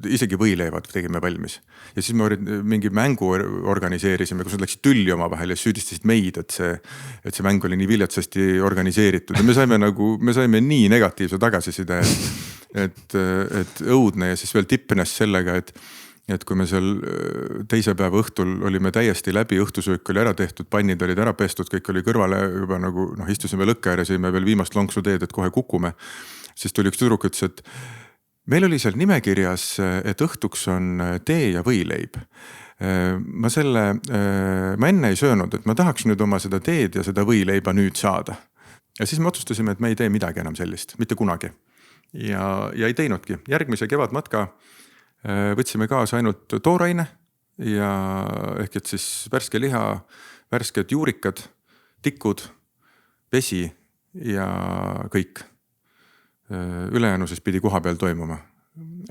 Isegi võileivad tegime valmis. Ja siis me mingi mängu organiseerisime, kus nad läksid tülli oma vahel ja süüdistasid meid, et see mäng oli nii viljatsasti organiseeritud. Ja me saime nii negatiivse tagasiside, et õudne ja siis veel tippenes sellega, et kui me seal teise päeva õhtul olime täiesti läbi, õhtusöök oli ära tehtud, pannid olid ära pestud, kõik oli kõrvale juba nagu, istusime lõkke ääres, sõime veel viimast lonksu teed, et kohe kukume. Siis tuli üks tüdruk ütles, et meil oli seal nimekirjas, et õhtuks on tee ja võileib. Ma enne ei söönud, et ma tahaks nüüd oma seda teed ja seda võileiba nüüd saada. Ja siis me otsustasime, et me ei tee midagi enam sellist, mitte kunagi. Ja ei teinudki. Järgmise kevadmatka võtsime kaasa ainult tooraine ja ehk et siis värske liha, värsked juurikad, tikud, vesi ja kõik. Ülejäänu siis pidi koha peal toimuma.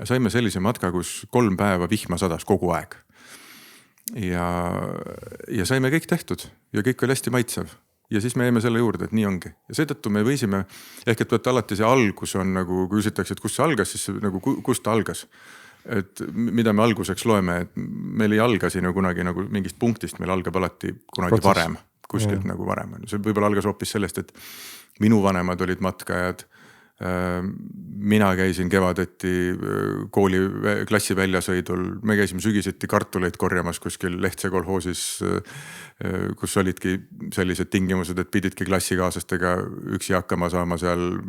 Saime sellise matka, kus 3 päeva vihma sadas kogu aeg. Ja saime kõik tehtud ja kõik oli hästi maitsev. Ja siis me jäime selle juurde, et nii ongi. Ja seetõttu me võisime, ehk et võtta alati see algus on nagu, kui küsitakse, et kus see algas, siis nagu kust ta algas. Et mida me alguseks loeme, et meil ei alga siin kunagi nagu mingist punktist, meil algab alati kunagi varem, kuskilt nagu varem. See võib-olla algas hoopis sellest, et minu vanemad olid matkajad. Mina käisin kevadeti kooli klassi väljasõidul, me käisime sügiseti kartuleid korjamas kuskil Lehtse kolhoosis, kus olidki sellised tingimused, et pididki klassikaaslastega üksi hakkama saama seal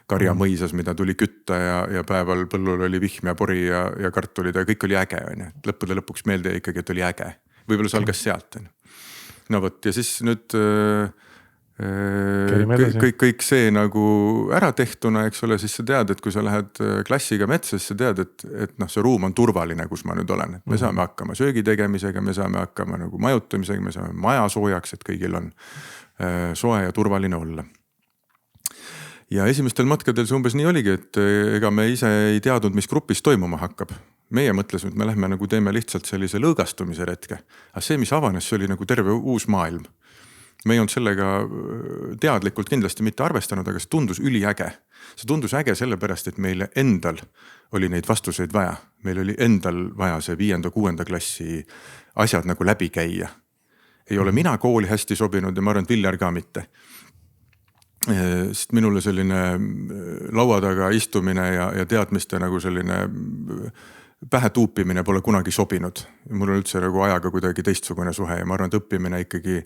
Karja mõisas, mida tuli kütta ja päeval põllul oli vihm ja pori ja kartulid ja kõik oli äge. Lõppude lõpuks meelde ikkagi, et oli äge. Võib-olla see algas sealt. No võt, ja siis nüüd kõik see nagu ära tehtuna, eks ole, siis sa tead, et kui sa lähed klassiga metsas, sa tead, et see ruum on turvaline, kus ma nüüd olen. Me saame hakkama söögi tegemisega, me saame hakkama nagu majutamisega, me saame maja soojaks, et kõigil on soe ja turvaline olla. Ja esimestel matkadel see umbes nii oligi, et ega me ise ei teadnud, mis grupis toimuma hakkab. Meie mõtlesime, et me lähme nagu teeme lihtsalt sellise lõõgastumise retke. Aga see, mis avanes, see oli nagu terve uus maailm. Me ei olnud sellega teadlikult kindlasti mitte arvestanud, aga see tundus üliäge. See tundus äge sellepärast, et meile endal oli neid vastuseid vaja. Meil oli endal vaja see 5.–6. klassi asjad nagu läbi käia. Ei ole mina kooli hästi sobinud ja ma arvan, et Viljar ka mitte. Sest minule selline laua taga istumine ja teadmiste nagu selline pähe tuupimine pole kunagi sobinud. Mul on üldse nagu ajaga kuidagi teistsugune suhe ja ma arvan, et õppimine ikkagi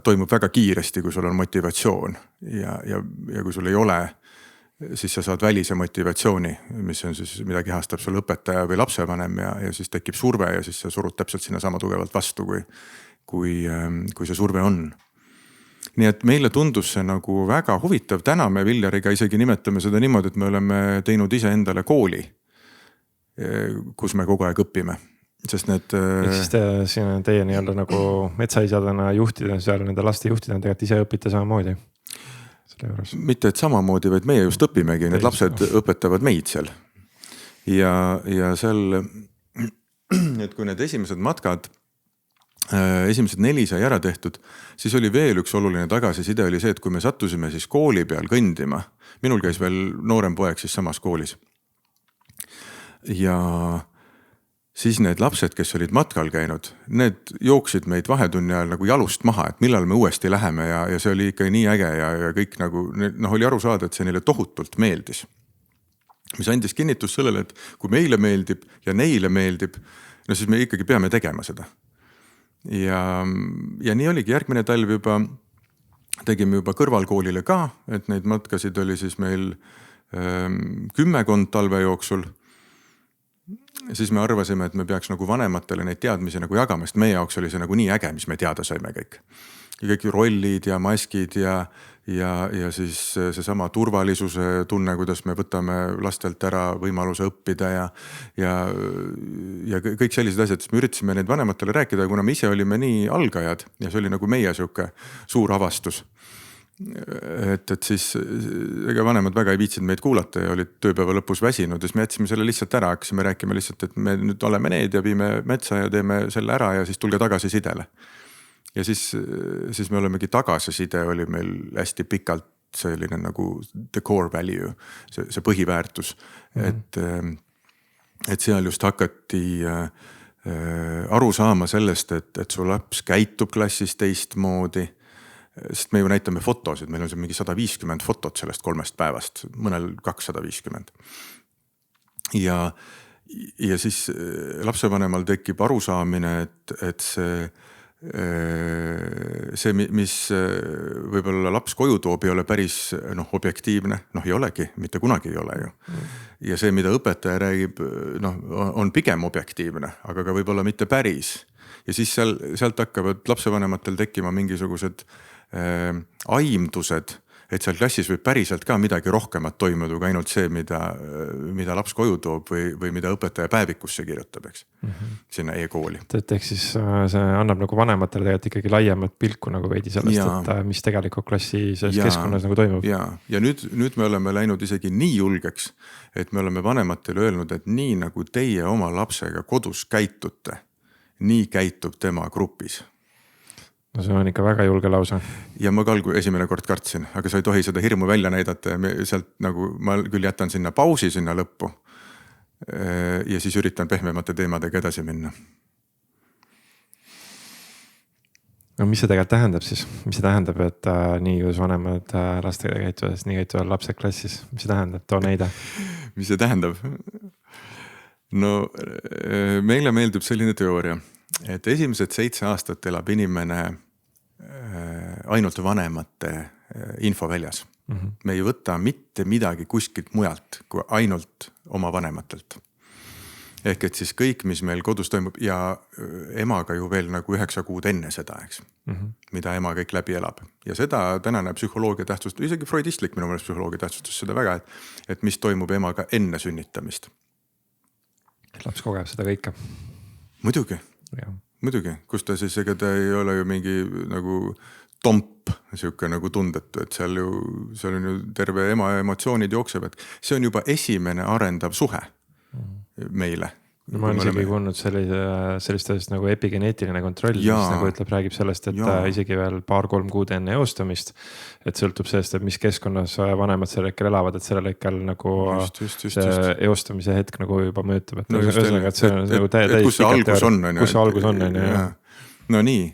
toimub väga kiiresti, kui sul on motivatsioon ja kui sul ei ole siis sa saad välise motivatsiooni, mis on siis, mida kehastab sul õpetaja või lapsevanem ja siis tekib surve ja siis sa surud täpselt sinna sama tugevalt vastu, kui see surve on. Nii et meile tundus see nagu väga huvitav. Täna me Viljariga isegi nimetame seda niimoodi, et me oleme teinud ise endale kooli, kus me kogu aeg õpime. Sest need... Siis teie nii-öelda nagu metsaisadena juhtida seal, nende laste juhtida tegelikult ise õpite samamoodi. Mitte et samamoodi, vaid meie just õpimegi, need lapsed õpetavad meid seal. Ja seal, et kui need esimesed matkad, esimesed 4 sai ära tehtud, siis oli veel üks oluline tagasiside oli see, et kui me sattusime siis kooli peal kõndima, minul käis veel noorem poeg siis samas koolis. Ja siis need lapsed, kes olid matkal käinud, need jooksid meid vahetunni ajal nagu jalust maha, et millal me uuesti läheme ja see oli ikka nii äge ja kõik nagu, oli aru saada, et see neile tohutult meeldis. Mis andis kinnitus sellele, et kui meile meeldib ja neile meeldib, no siis me ikkagi peame tegema seda. Ja nii oligi järgmine talv juba, tegime juba kõrvalkoolile ka, et neid matkasid oli siis meil 10 talve jooksul. Siis me arvasime, et me peaks nagu vanematele neid teadmisi nagu jagama, sest meie jaoks oli see nagu nii äge, mis me teada saime kõik. Kõik rollid ja maskid ja siis seesama turvalisuse tunne, kuidas me võtame lastelt ära võimaluse õppida ja kõik sellised asjad, siis me üritasime neid vanematele rääkida, kuna me ise olime nii algajad ja see oli nagu meie siuke suur avastus. Et siis ega vanemad väga ei viitsinud meid kuulata ja olid tööpäeva lõpus väsinud ja siis me jätsime selle lihtsalt ära, hakkasime rääkima lihtsalt, et me nüüd oleme need ja viime metsa ja teeme selle ära ja siis tulge tagasi sidele. Ja siis me olemegi tagasiside oli meil hästi pikalt selline nagu the core value, see põhiväärtus, et seal just hakati aru saama sellest, et su laps käitub klassis teistmoodi. Sest me ju näitame fotosid, meil on see mingi 150 fotot sellest 3 päevast, mõnel 250. Ja siis lapsevanemal tekib arusaamine, et see, mis võib-olla laps koju toob, ei ole päris objektiivne, ei olegi, mitte kunagi ei ole ju. Ja see, mida õpetaja räägib, on pigem objektiivne, aga ka võib-olla mitte päris. Ja siis sealt hakkavad lapsevanematel tekkima mingisugused aimdused, et seal klassis võib päriselt ka midagi rohkemat toimuda, kui ainult see, mida laps koju toob või mida õpetaja päevikusse kirjutab, eks, sinna e-kooli. Ehk siis see annab nagu vanematele tegelikult ikkagi laiemat pilku nagu veidi sellest, et mis tegelikult klassi selles keskkonnas nagu toimub. Ja nüüd me oleme läinud isegi nii julgeks, et me oleme vanematele öelnud, et nii nagu teie oma lapsega kodus käitute, nii käitub tema grupis. No see on ikka väga julge lause. Ja ma ka esimene kord kartsin, aga sa ei tohi seda hirmu välja näidata ja sealt nagu ma küll jätan sinna pausi sinna lõppu ja siis üritan pehmemate teemadega edasi minna. No mis see tegelikult tähendab siis? Mis see tähendab, et nii kus vanemad lastega käituvad, nii käituvad lapsed klassis? Mis see tähendab? Too näide. Mis see tähendab? No meile meeldib selline teooria, et esimesed 7 aastat elab inimene ainult vanemate infoväljas. Me ei võta mitte midagi kuskilt mujalt kui ainult oma vanematelt. Ehk et siis kõik, mis meil kodus toimub ja emaga ju veel nagu 9 kuud enne seda, eks, mida ema kõik läbi elab. Ja seda tänane psühholoogia tähtsustus, isegi freudistlik minu meelest psühholoogia tähtsustus seda väga, et mis toimub emaga enne sünnitamist. Laps kogeb seda kõike. Muidugi, kus ta siis, ega ta ei ole ju mingi nagu tomp, siuke nagu tundetu, et seal on ju terve ema emotsioonid jooksevad. See on juba esimene arendav suhe meile. No, ma olen isegi kuulnud sellist asjast nagu epigeneetiline kontroll, mis nagu räägib sellest, et isegi veel 2-3 kuud enne eostamist, et sõltub sellest, et mis keskkonnas vanemad sellel hetkel elavad, et sellel hetkel nagu see eostamise hetk nagu juba mõjutab. Kus see algus on? Kus see algus on? No nii,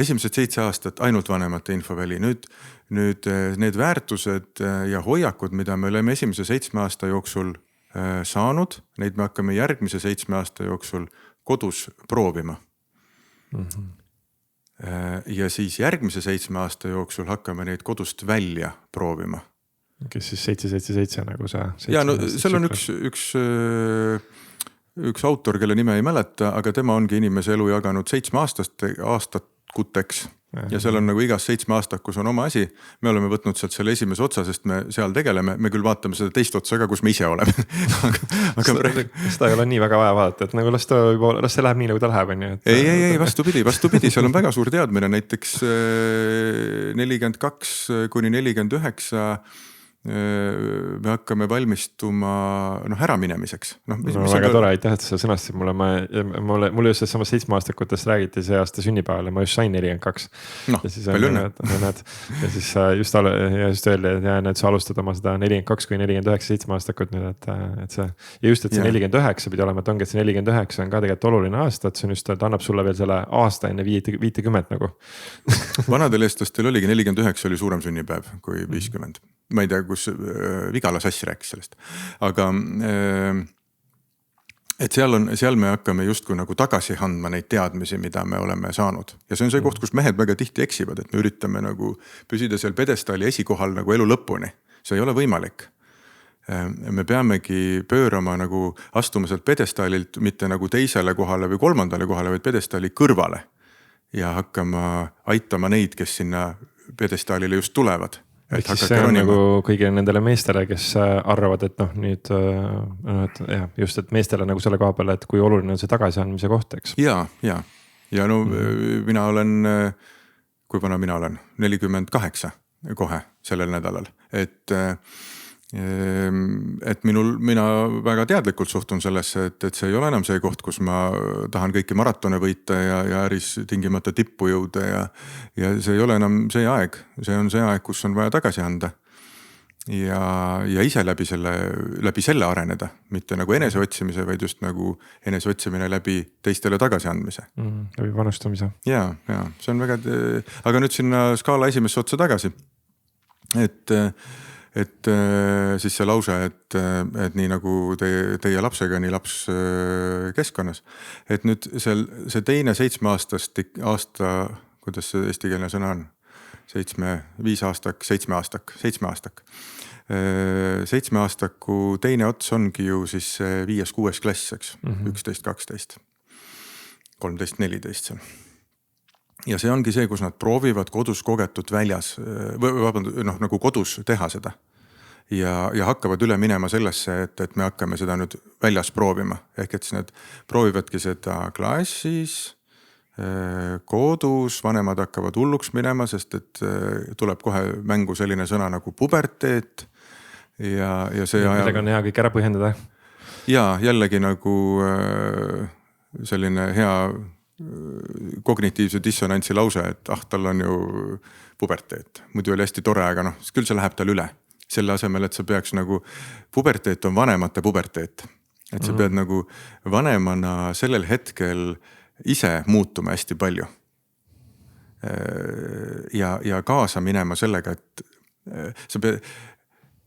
esimesed 7 aastat ainult vanemate infoväli. Nüüd need väärtused ja hoiakud, mida me oleme esimese 7 aasta jooksul saanud, neid me hakkame järgmise 7 aasta jooksul kodus proovima. Ja siis järgmise 7 aasta jooksul hakkame neid kodust välja proovima. kes siis 777 nagu see. Ja no seal on üks autor, kelle nime ei mäleta, aga tema ongi inimese elu jaganud 7 aastakuteks. Ja seal on nagu igas 7 aastakus on oma asi. Me oleme võtnud sealt selle esimese otsa, sest me seal tegeleme. Me küll vaatame seda teist otsa ka, kus me ise oleme. Seda ei ole nii väga vaja vaadata, et nagu las see läheb nii, nagu ta läheb. Ei, vastupidi, seal on väga suur teadmine. Näiteks 42 kuni 49 me hakkame valmistuma äraminemiseks. Väga tore, aitäh, et sa sõnastasid mulle. Mulle just samas 7 aastakutest räägiti see aasta sünnipäevale, ma just sain 42. Palju õnne. Ja siis just öeldi, et sa alustad oma seda 42 kuni 49 7 aastakut nüüd, et see. Ja just, et see 49 pidi olema, et ongi, et see 49 on ka tegelikult oluline aasta, et see on just, et annab sulle veel selle aasta enne 50 nagu. Vanadel eestlastel oligi 49 oli suurem sünnipäev kui 50. Ma ei tea, kus Vigala Sass rääkis sellest, aga et seal me hakkame justkui nagu tagasi andma neid teadmisi, mida me oleme saanud. Ja see on see koht, kus mehed väga tihti eksivad, et me üritame nagu püsida seal pedestaali esikohal nagu elu lõpuni. See ei ole võimalik. Me peamegi pöörama nagu astuma sealt pedestaalilt mitte nagu teisele kohale või 3. kohale, vaid pedestaali kõrvale ja hakkama aitama neid, kes sinna pedestaalile just tulevad. Ehk siis see on nagu kõigile nendele meestele, kes arvavad, et nüüd just, et meestele nagu selle koha peale, et kui oluline on see tagasiandmise koht, eks? Ja no mina olen, kui vana mina olen, 48 kohe sellel nädalal, et mina väga teadlikult suhtun sellesse, et see ei ole enam see koht, kus ma tahan kõiki maratone võita ja äris tingimata tippu jõuda ja see ei ole enam see aeg. See on see aeg, kus on vaja tagasi anda ja ise läbi selle areneda, mitte nagu eneseotsimise, vaid just nagu eneseotsimine läbi teistele tagasi andmise. Läbi panustamise. Ja, see on väga, aga nüüd sinna skaala esimesse otsa tagasi, et siis see lause, et nii nagu teie lapsega, nii laps keskkonnas, et nüüd see teine 7 aasta, kuidas see eestikeelne sõna on? 7 aastak. 7 aastaku teine ots ongi ju siis 5-6 klass, eks, 11, 12, 13, 14 seal. Ja see ongi see, kus nad proovivad kodus kogetut väljas, nagu kodus teha seda. Ja hakkavad üle minema sellesse, et me hakkame seda nüüd väljas proovima. Ehk et siis nad proovivadki seda klassis, kodus, vanemad hakkavad hulluks minema, sest et tuleb kohe mängu selline sõna nagu puberteet. Ja see millega on hea kõik ära põhjendada. Ja jällegi nagu selline hea kognitiivse dissonantsi lause, et tal on ju puberteet. Muidu oli hästi tore, aga küll see läheb tal üle. Selle asemel, et sa peaks nagu, puberteet on vanemate puberteet. Et sa pead nagu vanemana sellel hetkel ise muutuma hästi palju. Ja kaasa minema sellega, et sa pead,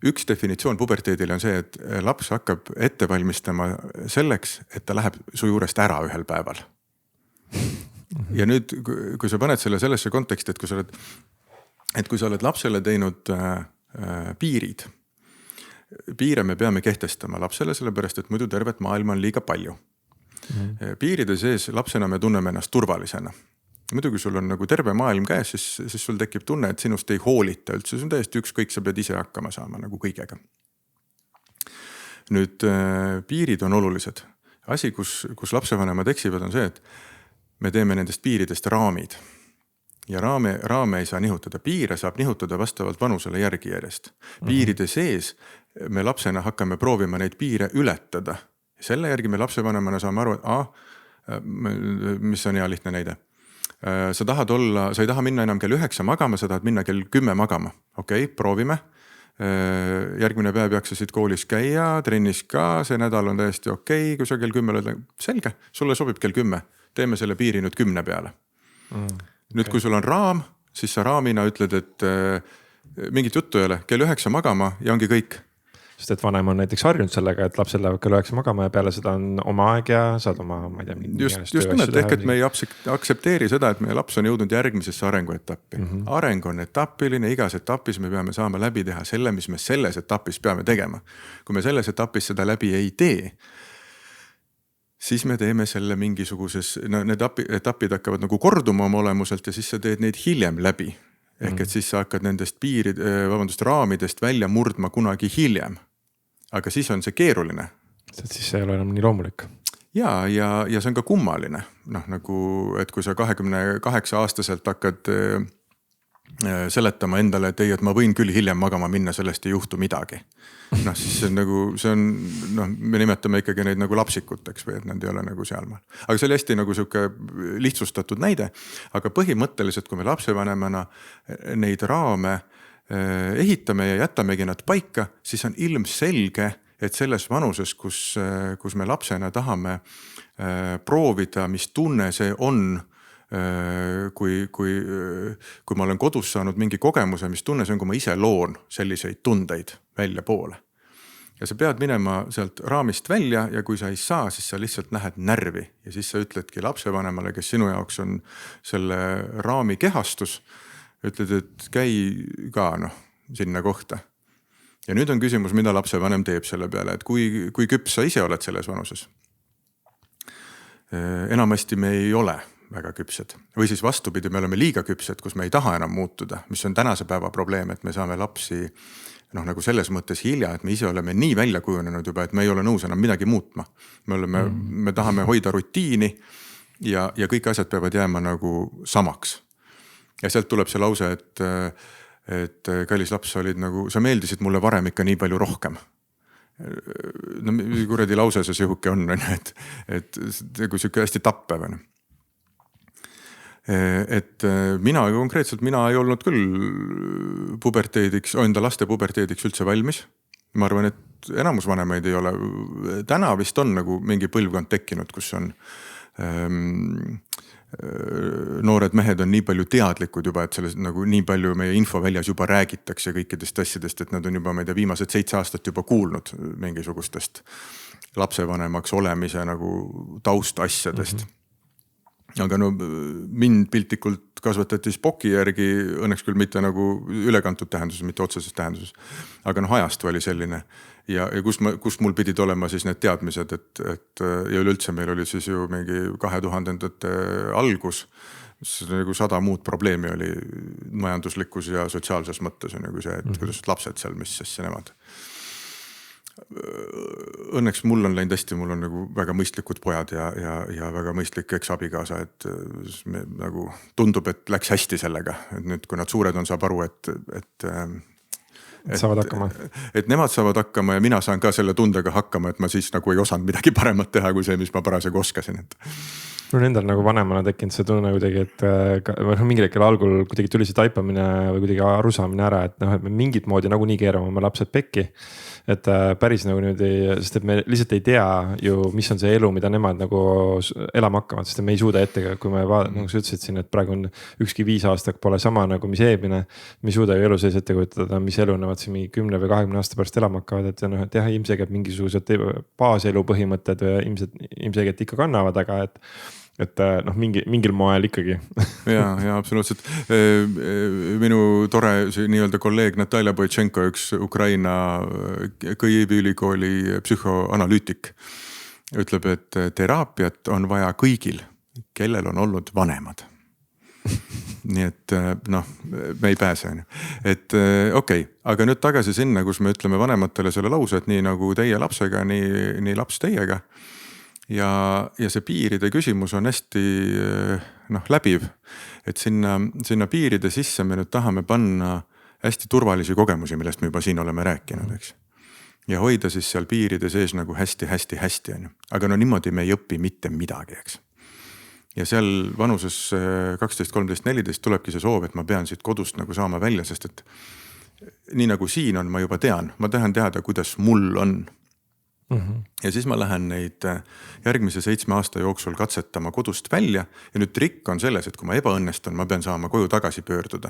üks definitsioon puberteedile on see, et laps hakkab ette valmistama selleks, et ta läheb su juurest ära ühel päeval. Ja nüüd, kui sa paned sellesse konteksti, et kui sa oled lapsele teinud piirid. Piire me peame kehtestama lapsele, sellepärast, et muidu tervet maailma on liiga palju. Piiride sees lapsena me tunneme ennast turvalisena. Muidu kui sul on nagu terve maailm käes, siis sul tekib tunne, et sinust ei hoolita üldse. See on täiesti ükskõik, sa pead ise hakkama saama nagu kõigega. Nüüd piirid on olulised. Asi, kus lapsevanemad eksivad, on see, et me teeme nendest piiridest raamid. Ja raame ei saa nihutada. Piire saab nihutada vastavalt vanusele järgi järjest. Piiride sees me lapsena hakkame proovima neid piire ületada. Selle järgi me lapsevanemana saame aru, et mis on hea lihtne näide. Sa ei taha minna enam kell 9 magama, sa tahad minna kell 10 magama. Okei, proovime. Järgmine päev jaksasid koolis käia, trennis ka, see nädal on täiesti okei, kui sa kell 10 oled, selge, sulle sobib kell 10. Teeme selle piiri nüüd 10 peale. Nüüd, kui sul on raam, siis sa raamina ütled, et mingit juttu ei ole, kell 9 magama ja ongi kõik. Sest et vanem on näiteks harjunud sellega, et lapsed lähevad kell 9 magama ja peale seda on oma aeg ja saad oma, ma ei tea. Just nimelt, ehk et me ei aktsepteeri seda, et meie laps on jõudnud järgmisesse arenguetappi. Areng on etapiline, igas etapis me peame saama läbi teha selle, mis me selles etapis peame tegema. Kui me selles etapis seda läbi ei tee, siis me teeme selle mingisuguses, need etapid hakkavad nagu korduma oma olemuselt ja siis sa teed neid hiljem läbi. Ehk et siis sa hakkad nendest raamidest välja murdma kunagi hiljem. Aga siis on see keeruline. Siis see ei ole enam nii loomulik. Ja see on ka kummaline. Nagu, et kui sa 28-aastaselt hakkad seletama endale, et ei, et ma võin küll hiljem magama minna, sellest ei juhtu midagi. Siis see on, me nimetame ikkagi neid nagu lapsikuteks või et nad ei ole nagu sealmaal. Aga see oli hästi nagu siuke lihtsustatud näide, aga põhimõtteliselt, kui me lapsevanemana neid raame ehitame ja jätamegi nad paika, siis on ilmselge, et selles vanuses, kus me lapsena tahame proovida, mis tunne see on, kui ma olen kodus saanud mingi kogemuse, mis tunne see on, kui ma ise loon selliseid tundeid välja poole. Ja sa pead minema sealt raamist välja ja kui sa ei saa, siis sa lihtsalt lähed närvi ja siis sa ütledki lapsevanemale, kes sinu jaoks on selle raami kehastus, ütled, et käi ka sinna kohta. Ja nüüd on küsimus, mida lapsevanem teeb selle peale, et kui küps sa ise oled selles vanuses. Enamasti me ei ole väga küpsed. Või siis vastupidi, me oleme liiga küpsed, kus me ei taha enam muutuda, mis on tänase päeva probleem, et me saame lapsi nagu selles mõttes hilja, et me ise oleme nii välja kujunenud juba, et me ei ole nõus enam midagi muutma. Me tahame hoida rutiini ja kõik asjad peavad jääma nagu samaks. Ja sealt tuleb see lause, et kallis laps olid nagu, sa meeldisid mulle varem ikka nii palju rohkem. Kuradi lause see sihuke on, et kui sihuke hästi tappev. Et mina ei olnud küll puberteediks, enda laste puberteediks üldse valmis. Ma arvan, et enamus vanemaid ei ole. Täna vist on nagu mingi põlvkond tekkinud, kus on noored mehed on nii palju teadlikud juba, et selles nagu nii palju meie infoväljas juba räägitakse kõikidest asjadest, et nad on juba viimased 7 aastat juba kuulnud mingisugustest lapsevanemaks olemise nagu taustasjadest. Aga mind piltlikult kasvatati Spoki järgi, õnneks küll mitte nagu ülekantud tähenduses, mitte otseses tähenduses. Aga ajastu oli selline ja kus mul pidid olema siis need teadmised, et ja üleüldse meil oli siis ju mingi 2000-ndate algus, nagu 100 muud probleemi oli majanduslikus ja sotsiaalses mõttes on nagu see, et kuidas lapsed seal, mis sest nemad. Õnneks mul on läinud hästi, mul on nagu väga mõistlikud pojad ja väga mõistlik eks-abikaasa, et nagu tundub, et läks hästi sellega. Et nüüd, kui nad suured on, saab aru, et saavad hakkama. Et nemad saavad hakkama ja mina saan ka selle tundega hakkama, et ma siis nagu ei osanud midagi paremat teha kui see, mis ma parasjagu oskasin. Mul endal nagu vanemana tekkinud see tunne kuidagi, et mingil hetkel algul kuidagi tuli see taipamine või kuidagi arusaamine ära, et mingit moodi nagu nii keerama oma lapsed pekki. Et päris nagu niimoodi, sest et me lihtsalt ei tea ju, mis on see elu, mida nemad nagu elama hakkavad, sest me ei suuda ette, kui me nagu sa ütlesid siin, et praegu on ükski 5 aastak pole sama nagu mis eelmine, me ei suuda ju elu sees ette kujutada, mis elu nemad siin 10 või 20 aasta pärast elama hakkavad, et jah, ilmselgelt mingisugused baaselu põhimõtted ilmselgelt ikka kannavad, aga et mingil moel ikkagi. ja absoluutselt. Minu tore nii-öelda kolleeg Natalja Boitšenko, üks Ukraina Kõivi ülikooli psühhoanalüütik, ütleb, et teraapiat on vaja kõigil, kellel on olnud vanemad. Nii et me ei pääse. Et okei, aga nüüd tagasi sinna, kus me ütleme vanematele selle lause, et nii nagu teie lapsega, nii laps teiega. Ja see piiride küsimus on hästi läbiv, et sinna piiride sisse me nüüd tahame panna hästi turvalisi kogemusi, millest me juba siin oleme rääkinud, eks. Ja hoida siis seal piiride sees nagu hästi. Aga niimoodi me ei õpi mitte midagi, eks. Ja seal vanuses 12, 13, 14 tulebki see soov, et ma pean siit kodust nagu saama välja, sest et nii nagu siin on, ma juba tean, ma tahan teada, kuidas mul on. Ja siis ma lähen neid järgmise 7 aasta jooksul katsetama kodust välja ja nüüd trikk on selles, et kui ma ebaõnnestun, ma pean saama koju tagasi pöörduda.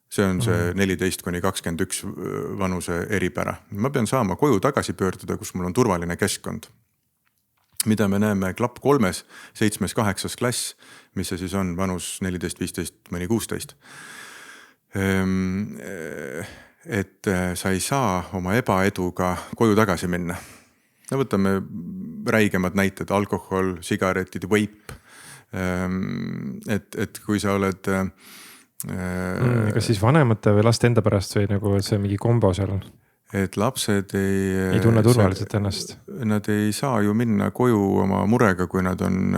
see on see 14–21 vanuse eripära. Ma pean saama koju tagasi pöörduda, kus mul on turvaline keskkond. Mida me näeme klapp 3, 7, 8 klass, mis see siis on vanus 14, 15, mõni 16. Et sa ei saa oma ebaeduga koju tagasi minna. No võtame räigemad näited, alkohol, sigaretid, vape. Et kui sa oled... Kas siis vanemate või laste enda pärast või nagu see mingi kombo seal on? Et lapsed ei tunne turvaliselt ennast. Nad ei saa ju minna koju oma murega, kui nad on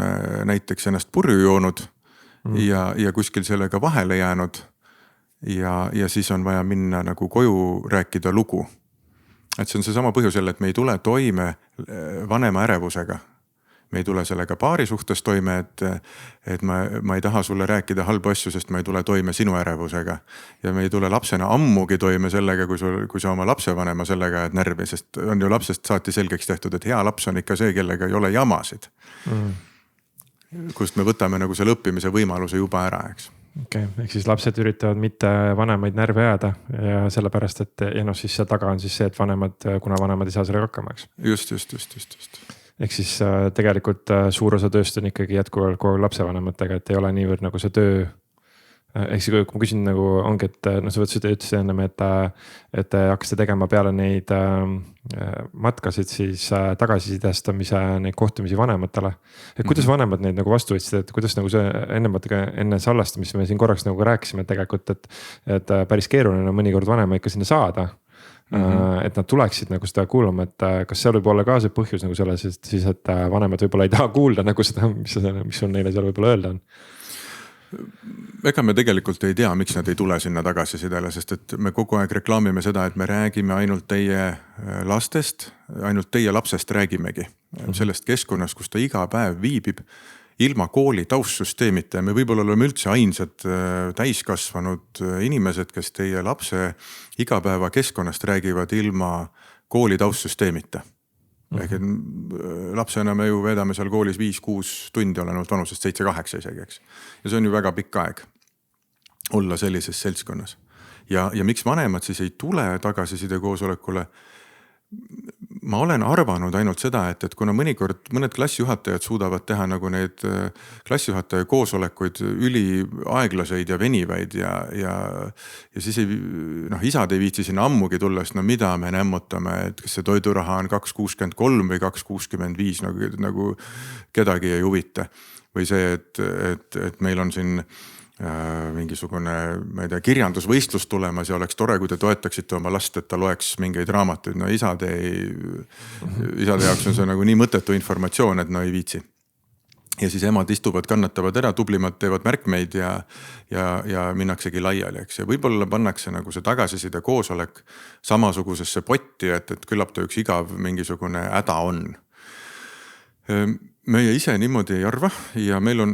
näiteks ennast purju joonud ja kuskil sellega vahele jäänud ja siis on vaja minna nagu koju rääkida lugu. Et see on see sama põhjus jälle, et me ei tule toime vanema ärevusega. Me ei tule sellega paari suhtes toime, et ma ei taha sulle rääkida halba asju, sest ma ei tule toime sinu ärevusega. Ja me ei tule lapsena ammugi toime sellega, kui sa oma lapsevanema sellega ajad närvi, sest on ju lapsest saati selgeks tehtud, et hea laps on ikka see, kellega ei ole jamasid. Kust me võtame nagu selle õppimise võimaluse juba ära, eks. Okay. Ehk siis lapsed üritavad mitte vanemaid närvi ajada ja sellepärast, et siis seal taga on siis see, et kuna vanemad ei saa sellega hakkama, eks. Just. Ehk siis tegelikult suur osa tööst on ikkagi jätkuvalt kogu lapsevanematega, et ei ole niivõrd nagu see töö. Ehk siis kui ma küsin nagu ongi, et sa ütlesid ennem, et te hakkasite tegema peale neid matkasid siis tagasisidestamise neid kohtumisi vanematele. Et kuidas vanemad neid nagu vastu võtsid, et kuidas nagu see enne sallastamist me siin korraks nagu rääkisime tegelikult, et päris keeruline on mõnikord vanema ikka sinna saada. Et nad tuleksid nagu seda kuulama, et kas seal võib olla ka see põhjus nagu selles, et vanemad võib-olla ei taha kuulda nagu seda, mis on neile seal võib-olla öelda on. Ega me tegelikult ei tea, miks nad ei tule sinna tagasisidele, sest et me kogu aeg reklaamime seda, et me räägime ainult teie lastest, ainult teie lapsest räägimegi. Sellest keskkonnast, kus ta iga päev viibib ilma kooli taustsüsteemita ja me võib-olla oleme üldse ainsad täiskasvanud inimesed, kes teie lapse igapäeva keskkonnast räägivad ilma kooli taustsüsteemita. Ehk lapsena me ju veedame seal koolis 5-6 tundi olenevalt vanusest 7-8 isegi, eks. Ja see on ju väga pikk aeg olla sellises seltskonnas. Ja miks vanemad siis ei tule tagasiside koosolekule? Ma olen arvanud ainult seda, et kuna mõned klassijuhatajad suudavad teha nagu need klassijuhataja koosolekuid üli aeglaseid ja venivaid ja siis isad ei viitsi sinna ammugi tulla, sest mida me nämmutame, et kas see toiduraha on 2,63 või 2,65 nagu kedagi ei huvita. Või see, et meil on siin mingisugune, ma ei tea, kirjandusvõistlus tulemas ja oleks tore, kui te toetaksite oma last, et ta loeks mingeid raamatuid. No isade jaoks on see nagu nii mõttetu informatsioon, et no ei viitsi. Ja siis emad istuvad, kannatavad ära, tublimad teevad märkmeid ja minnaksegi laiali, eks. Ja võib-olla pannakse nagu see tagasiside koosolek samasugusesse potti, et küllap ta üks igav mingisugune häda on. Meie ise niimoodi ei arva ja meil on,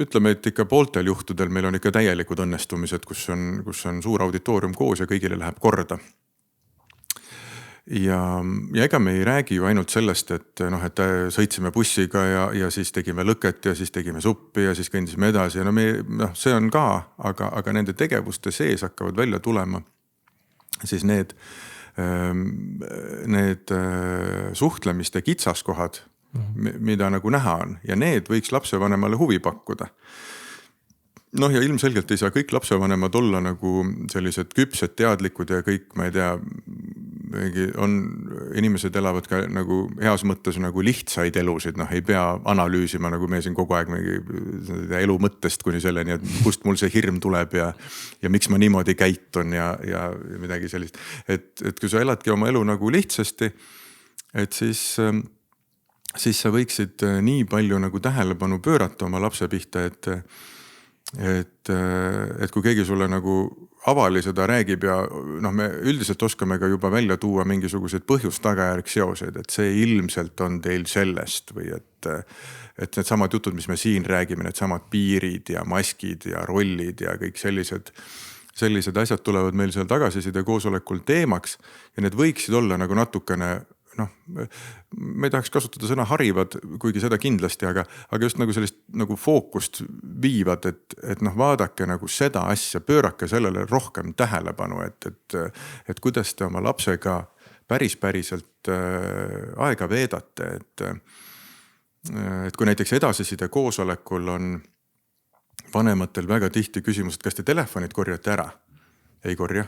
ütleme, et ikka pooltel juhtudel meil on ikka täielikud õnnestumised, kus on suur auditoorium koos ja kõigile läheb korda. Ja ega me ei räägi ju ainult sellest, et sõitsime bussiga ja siis tegime lõket ja siis tegime suppi ja siis kõndisime edasi ja see on ka, aga nende tegevuste sees hakkavad välja tulema siis need suhtlemiste kitsaskohad, mida nagu näha on ja need võiks lapsevanemale huvi pakkuda. Ja ilmselgelt ei saa kõik lapsevanemad olla nagu sellised küpsed, teadlikud ja kõik, ma ei tea, inimesed elavad ka nagu heas mõttes nagu lihtsaid elusid, ei pea analüüsima, nagu me siin kogu aeg elu mõttest kuni selleni, et kust mul see hirm tuleb ja miks ma niimoodi käitun ja midagi sellist. Et kui sa eladki oma elu nagu lihtsasti, et siis sa võiksid nii palju nagu tähelepanu pöörata oma lapse pihta, et kui keegi sulle nagu avali seda räägib ja me üldiselt oskame ka juba välja tuua mingisugused põhjus-tagajärg seoseid, et see ilmselt on teil sellest või et need samad jutud, mis me siin räägime, need samad piirid ja maskid ja rollid ja kõik sellised asjad tulevad meil seal tagasiside koosolekul teemaks ja need võiksid olla nagu natukene noh, ma ei tahaks kasutada sõna harivad, kuigi seda kindlasti, aga just nagu sellist nagu fookust viivad, et noh, vaadake nagu seda asja, pöörake sellele rohkem tähelepanu, et kuidas te oma lapsega päriselt aega veedate, et kui näiteks edasiside koosolekul on vanematel väga tihti küsimus, et kas te telefonid korjate ära? Ei korja.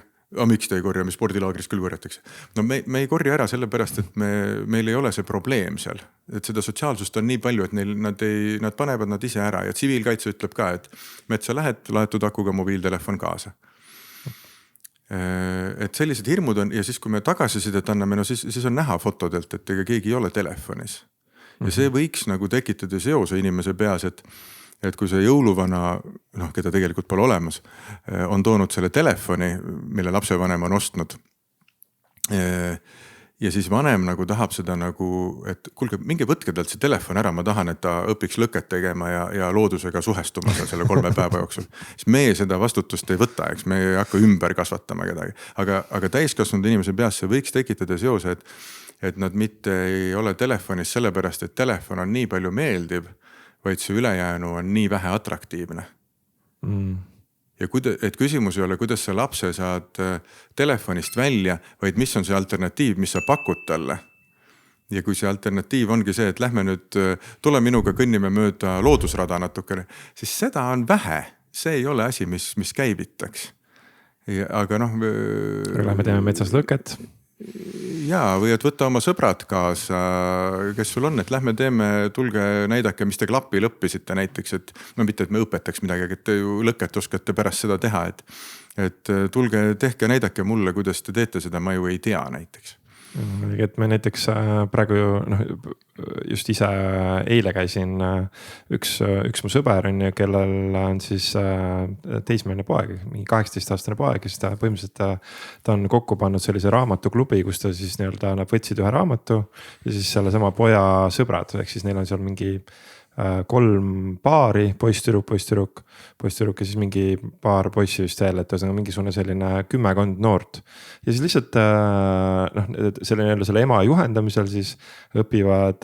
Miks te ei korja, mis spordilaagris küll korjatakse? No me ei korja ära sellepärast, et meil ei ole see probleem seal. Et seda sotsiaalsust on nii palju, et nad panevad nad ise ära ja tsiviilkaitse ütleb ka, et metsa lähed, laetud akuga mobiiltelefon kaasa. Et sellised hirmud on ja siis, kui me tagasisidet anname, no siis on näha fotodelt, et ega keegi ei ole telefonis. Ja see võiks nagu tekitada seose inimese peas, et kui see jõuluvana, noh, keda tegelikult pole olemas, on toonud selle telefoni, mille lapsevanem on ostnud. Ja siis vanem nagu tahab seda nagu, et kuulge, minge võtke talt see telefon ära, ma tahan, et ta õpiks lõket tegema ja loodusega suhestuma selle 3 päeva jooksul. Siis me seda vastutust ei võta, eks me ei hakka ümber kasvatama kedagi. Aga täiskasvanud inimese peas see võiks tekitada seose, et nad mitte ei ole telefonis sellepärast, et telefon on nii palju meeldib, vaid see ülejäänu on nii vähe atraktiivne. Ja et küsimus ei ole, kuidas sa lapse saad telefonist välja, vaid mis on see alternatiiv, mis sa pakud talle. Ja kui see alternatiiv ongi see, et lähme nüüd, tule minuga kõnnime mööda loodusrada natukene, siis seda on vähe. See ei ole asi, mis käivitaks. Aga noh... Lähme teeme metsas lõket. Jaa, või et võtta oma sõbrad kaasa, kes sul on, et lähme teeme, tulge näidake, mis te klapil õppisite näiteks, et no mitte, et me õpetaks midagi, et te ju lõket oskate pärast seda teha, et tulge, tehke, näidake mulle, kuidas te teete seda, ma ju ei tea näiteks. Et me näiteks praegu just ise eile käisin üks mu sõber on, kellel on siis teismeline poeg, mingi 18-aastane poeg, kes ta põhimõtteliselt ta on kokku pannud sellise raamatuklubi, kus ta siis nii-öelda nad võtsid ühe raamatu ja siis selle sama poja sõbrad, ehk siis neil on seal mingi 3 paari, poisstüdruk ja siis mingi paar poissi vist veel, et mingisugune selline 10 noort. Ja siis lihtsalt selle ema juhendamisel siis õpivad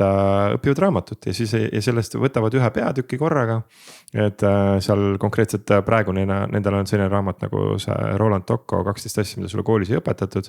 raamatut ja siis ja sellest võtavad ühe peatüki korraga. Et seal konkreetselt praegu nendel on selline raamat nagu see Roland Tocco 12 asja, mida sulle koolis ei õpetatud.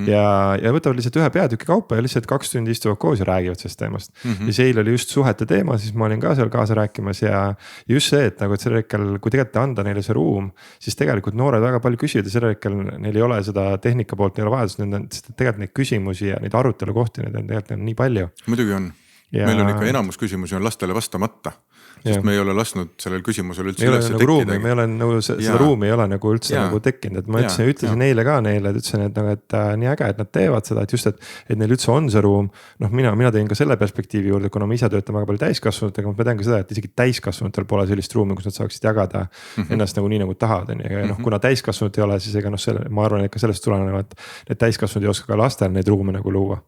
Ja võtavad lihtsalt ühe peatüki kaupa ja lihtsalt 2 tundi istuvad koos ja räägivad sellest teemast. Ja see eile oli just suhete teema, siis ma olin ka seal kaasa rääkimas ja just see, et nagu et sellel hetkel, kui tegelikult anda neile see ruum, siis tegelikult noored väga palju küsivad ja sellel hetkel neil ei ole seda tehnika poolt, neil on vajadust, tegelikult neid küsimusi ja neid arutelu kohti, neid on tegelikult nii palju. Muidugi on. Meil on ikka enamus küsimusi on lastele vastamata. Sest me ei ole lasknud sellel küsimusel üldse üles nagu tekkida. Me ei ole nagu seda ruumi ei ole nagu üldse nagu tekkinud, et ma ütlesin neile ka neile, et ütlesin, et nii äge, et nad teevad seda, et just, et neil üldse on see ruum. Noh, mina teen ka selle perspektiivi juurde, kuna ma ise töötan väga palju täiskasvanutega, ma tean ka seda, et isegi täiskasvanutel pole sellist ruumi, kus nad saaksid jagada ennast nagu nii nagu tahavad. Ja kuna täiskasvanud ei ole, siis ega ma arvan, et ka sellest tulenevad, et täiskasvanud ei oska ka lastel neid ruume nagu luua.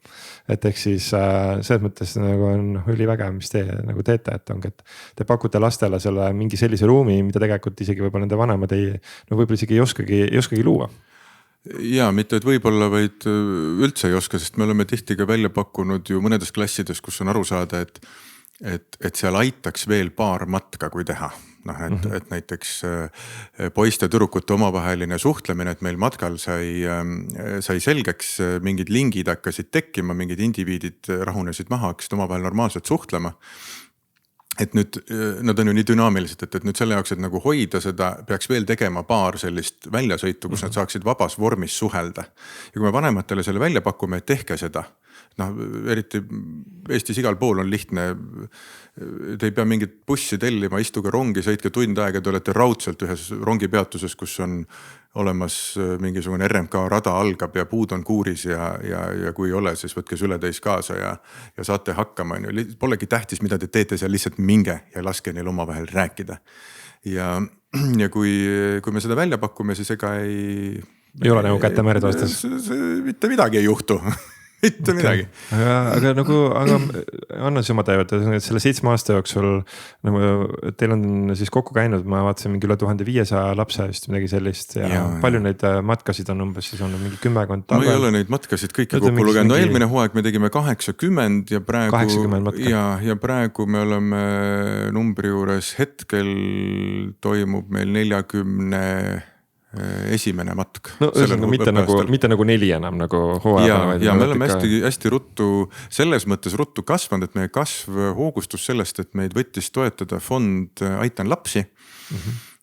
Et ehk siis selles mõttes nagu on ülivägev, mis te nagu teete, et ongi, et te pakute lastele selle mingi sellise ruumi, mida tegelikult isegi võib-olla nende vanemad võib-olla isegi ei oskagi luua. Ja mitte, et võib-olla, vaid üldse ei oska, sest me oleme tihti ka välja pakkunud ju mõnedes klassides, kus on aru saada, et seal aitaks veel paar matka, kui teha. Noh, et näiteks poiste tüdrukute omavaheline suhtlemine, et meil matkal sai selgeks, mingid lingid hakkasid tekkima, mingid indiviidid rahunesid maha, hakkasid omavahel normaalselt suhtlema. Et nüüd, nad on ju nii dünaamilised, et nüüd selle jaoks, et nagu hoida seda, peaks veel tegema paar sellist väljasõitu, kus nad saaksid vabas vormis suhelda. Ja kui me vanematele selle välja pakume, et tehke seda, noh, eriti Eestis igal pool on lihtne, te ei pea mingit bussi tellima, istuge rongi, sõitke tund aega, te olete raudselt ühes rongipeatuses, kus on olemas mingisugune RMK rada algab ja puud on kuuris ja kui ei ole, siis võtke sületäis kaasa ja saate hakkama. Polegi tähtis, mida te teete seal, lihtsalt minge ja laske neil omavahel rääkida. Ja kui me seda välja pakume, siis ega ei ole nagu kätte merd vastas. Mitte midagi ei juhtu. mitte midagi. Aga nagu, anna siis oma teevad, selle 7 aasta jooksul nagu teil on siis kokku käinud, ma vaatasin mingi üle 1500 lapse vist midagi sellist ja palju neid matkasid on umbes siis olnud mingi 10 ma ei ole neid matkasid kõiki kokku lugenud, no eelmine hooaeg me tegime 80 ja praegu 80 matka. Ja praegu me oleme numbri juures, hetkel toimub meil 40 esimene matk. No mitte nagu 4 enam nagu hooaja. Ja me oleme hästi ruttu, selles mõttes ruttu kasvanud, et meie kasv hoogustus sellest, et meid võttis toetada fond Aitan lapsi.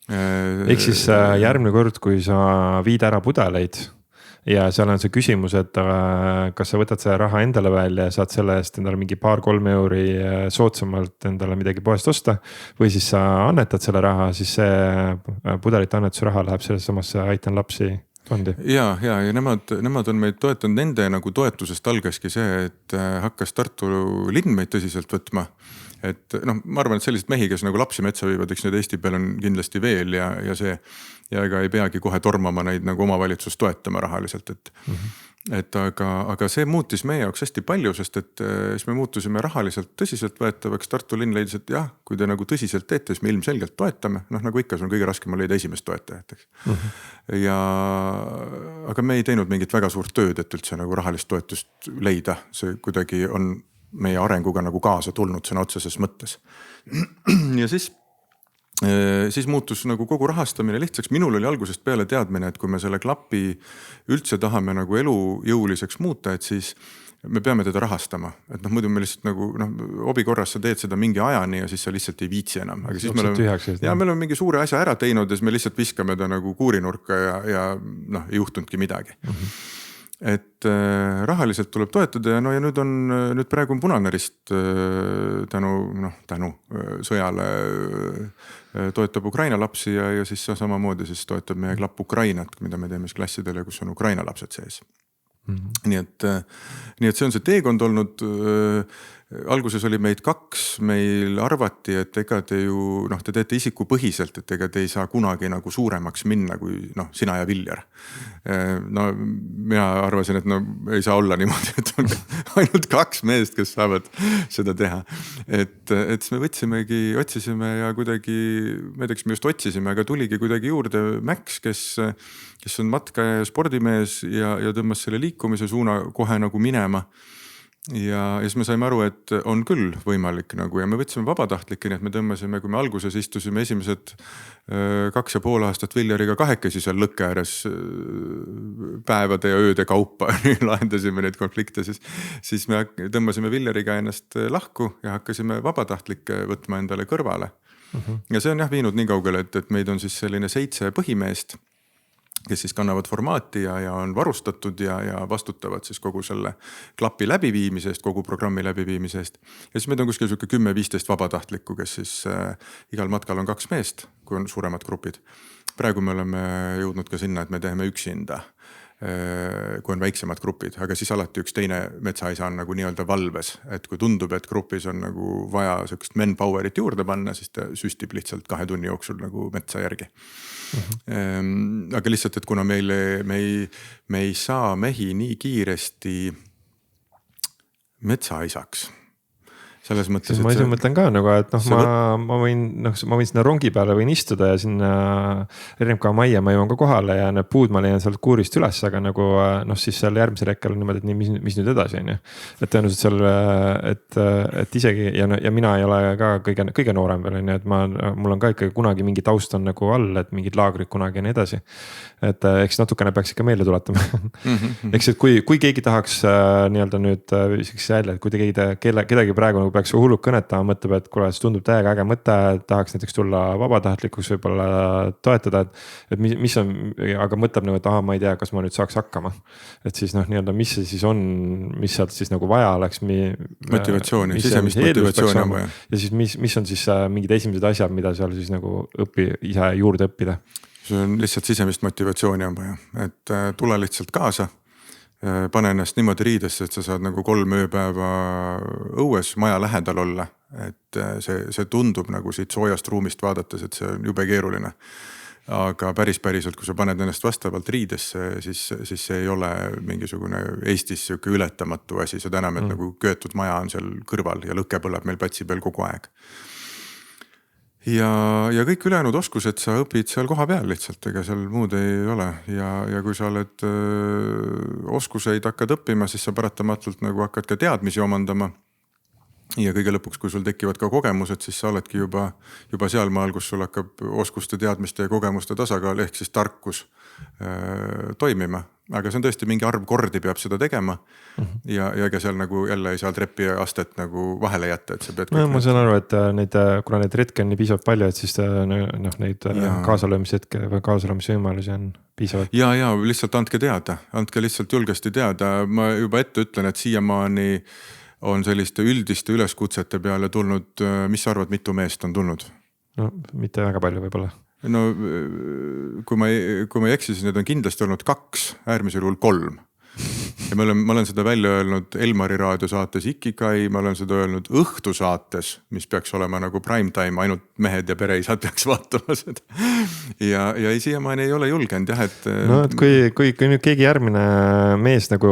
Ehk siis järgmine kord, kui sa viid ära pudeleid ja seal on see küsimus, et kas sa võtad selle raha endale välja ja saad selle eest endale mingi 2-3 euri soodsamalt endale midagi poest osta. Või siis sa annetad selle raha, siis see pudelite annetuse raha läheb selles samasse Aitan lapsi fondi. Ja nemad on meid toetanud, nende nagu toetusest algaski see, et hakkas Tartu linn meid tõsiselt võtma. Et noh, ma arvan, et sellised mehi, kes nagu lapsi metsa viivad, eks need Eesti peal on kindlasti veel ja ega ei peagi kohe tormama neid nagu omavalitsus toetama rahaliselt, et aga see muutis meie jaoks hästi palju, sest et siis me muutusime rahaliselt tõsiselt võetavaks. Tartu linn leidis, et jah, kui te nagu tõsiselt teete, siis me ilmselgelt toetame, noh nagu ikka, see on kõige raskem leida esimest toetajat, eks. Aga me ei teinud mingit väga suurt tööd, et üldse nagu rahalist toetust leida, see kuidagi on meie arenguga nagu kaasa tulnud sõna otseses mõttes. Ja siis muutus nagu kogu rahastamine lihtsaks. Minul oli algusest peale teadmine, et kui me selle klapi üldse tahame nagu elujõuliseks muuta, et siis me peame teda rahastama. Et noh, muidu me lihtsalt nagu hobi korras sa teed seda mingi ajani ja siis sa lihtsalt ei viitsi enam. Aga siis me oleme mingi suure asja ära teinud ja siis me lihtsalt viskame ta nagu kuurinurka ja noh, ei juhtunudki midagi. Et rahaliselt tuleb toetada ja nüüd praegu on Punane Rist tänu sõjale toetab Ukraina lapsi ja siis samamoodi siis toetab meie klapp Ukrainat, mida me teeme siis klassidele, kus on Ukraina lapsed sees. Nii et see on see teekond olnud. Alguses oli meid 2, meil arvati, et ega te ju te teete isikupõhiselt, et ega te ei saa kunagi nagu suuremaks minna kui sina ja Viljar. No mina arvasin, et ei saa olla niimoodi, et on ainult 2 meest, kes saavad seda teha. Et siis me otsisime ja kuidagi, ma ei tea, kas me just otsisime, aga tuligi kuidagi juurde Max, kes on matka- ja spordimees ja tõmbas selle liikumise suuna kohe nagu minema. Ja siis me saime aru, et on küll võimalik nagu ja me võtsime vabatahtlikke, nii et me tõmbasime, kui me alguses istusime esimesed 2,5 aastat Viljariga 2 seal lõkke ääres päevade ja ööde kaupa lahendasime neid konflikte, siis me tõmbasime Viljariga ennast lahku ja hakkasime vabatahtlikke võtma endale kõrvale. Ja see on viinud nii kaugele, et meid on siis selline 7 põhimeest, kes siis kannavad formaati ja on varustatud ja vastutavad siis kogu selle klapi läbiviimise eest, kogu programmi läbiviimise eest. Ja siis meid on kuskil 10-15 vabatahtlikku, kes siis igal matkal on 2 meest, kui on suuremad grupid. Praegu me oleme jõudnud ka sinna, et me teeme üksinda, kui on väiksemad grupid, aga siis alati üks teine metsaisa on nagu nii-öelda valves, et kui tundub, et grupis on nagu vaja sellist manpowerit juurde panna, siis ta süstib lihtsalt 2 tunni jooksul nagu metsa järgi. Aga lihtsalt, et kuna me ei saa mehi nii kiiresti metsaisaks. Selles mõttes, ma ise mõtlen ka nagu, et ma võin sinna rongi peale võin istuda ja sinna RMK majja ma jõuan ka kohale ja need puud ma leian sealt kuurist üles, aga nagu siis seal järgmisel hetkel on niimoodi, et mis nüüd edasi on. Et tõenäoliselt seal, et isegi ja mina ei ole ka kõige noorem veel, et mul on ka ikkagi kunagi mingi taust on nagu all, et mingid laagrid kunagi ja nii edasi. Et eks natukene peaks ikka meelde tuletama. Eks, et kui keegi tahaks nii-öelda nüüd jälle, et kui kedagi praegu nagu peaks hulluk kõnetama, mõtleb, et kuule, see tundub täiega äge mõte, tahaks näiteks tulla vabatahtlikuks võib-olla toetada, et mis on, aga mõtleb nagu, et ma ei tea, kas ma nüüd saaks hakkama. Et siis nii-öelda, mis see siis on, mis sealt siis nagu vaja oleks. Motivatsiooni, sisemist motivatsiooni on vaja. Ja siis mis on siis mingid esimesed asjad, mida seal siis nagu ise juurde õppida? See on lihtsalt sisemist motivatsiooni on vaja, et tule lihtsalt kaasa. Pane ennast niimoodi riidesse, et sa saad nagu 3 ööpäeva õues maja lähedal olla. Et see tundub nagu siit soojast ruumist vaadates, et see on jube keeruline. aga päriselt, kui sa paned ennast vastavalt riidesse, siis see ei ole mingisugune Eestis sihuke ületamatu asi, seda enam, et nagu köetud maja on seal kõrval ja lõke põleb meil platsi peal kogu aeg. Ja kõik ülejäänud oskused sa õpid seal koha peal lihtsalt, ega seal muud ei ole ja kui sa oled oskuseid hakkad õppima, siis sa paratamatult nagu hakkad ka teadmisi omandama. Ja kõige lõpuks, kui sul tekivad ka kogemused, siis sa oledki juba seal maal, kus sul hakkab oskuste, teadmiste ja kogemuste tasakaal ehk siis tarkus toimima. Aga see on tõesti mingi arv kordi peab seda tegema ja ega seal nagu jälle ei saa trepi astet nagu vahele jätta, et sa pead no, ma saan aru, et kuna neid retke on nii piisavalt palju, et siis neid kaasalöömishetke või kaasalöömisvõimalusi on piisavalt. Ja lihtsalt andke lihtsalt julgesti teada. Ma juba ette ütlen, et siiamaani on selliste üldiste üleskutsete peale tulnud, mis sa arvad, mitu meest on tulnud? No mitte väga palju võib-olla. No kui ma ei eksi, siis need on kindlasti olnud 2, äärmisel juhul 3. Ja ma olen seda välja öelnud Elmari raadiosaates Ikikai, ma olen seda öelnud õhtusaates, mis peaks olema nagu prime time, ainult mehed ja pereisad peaks vaatama seda. Ja siiamaani ei ole julgenud jah, et... No et kui nüüd keegi järgmine mees nagu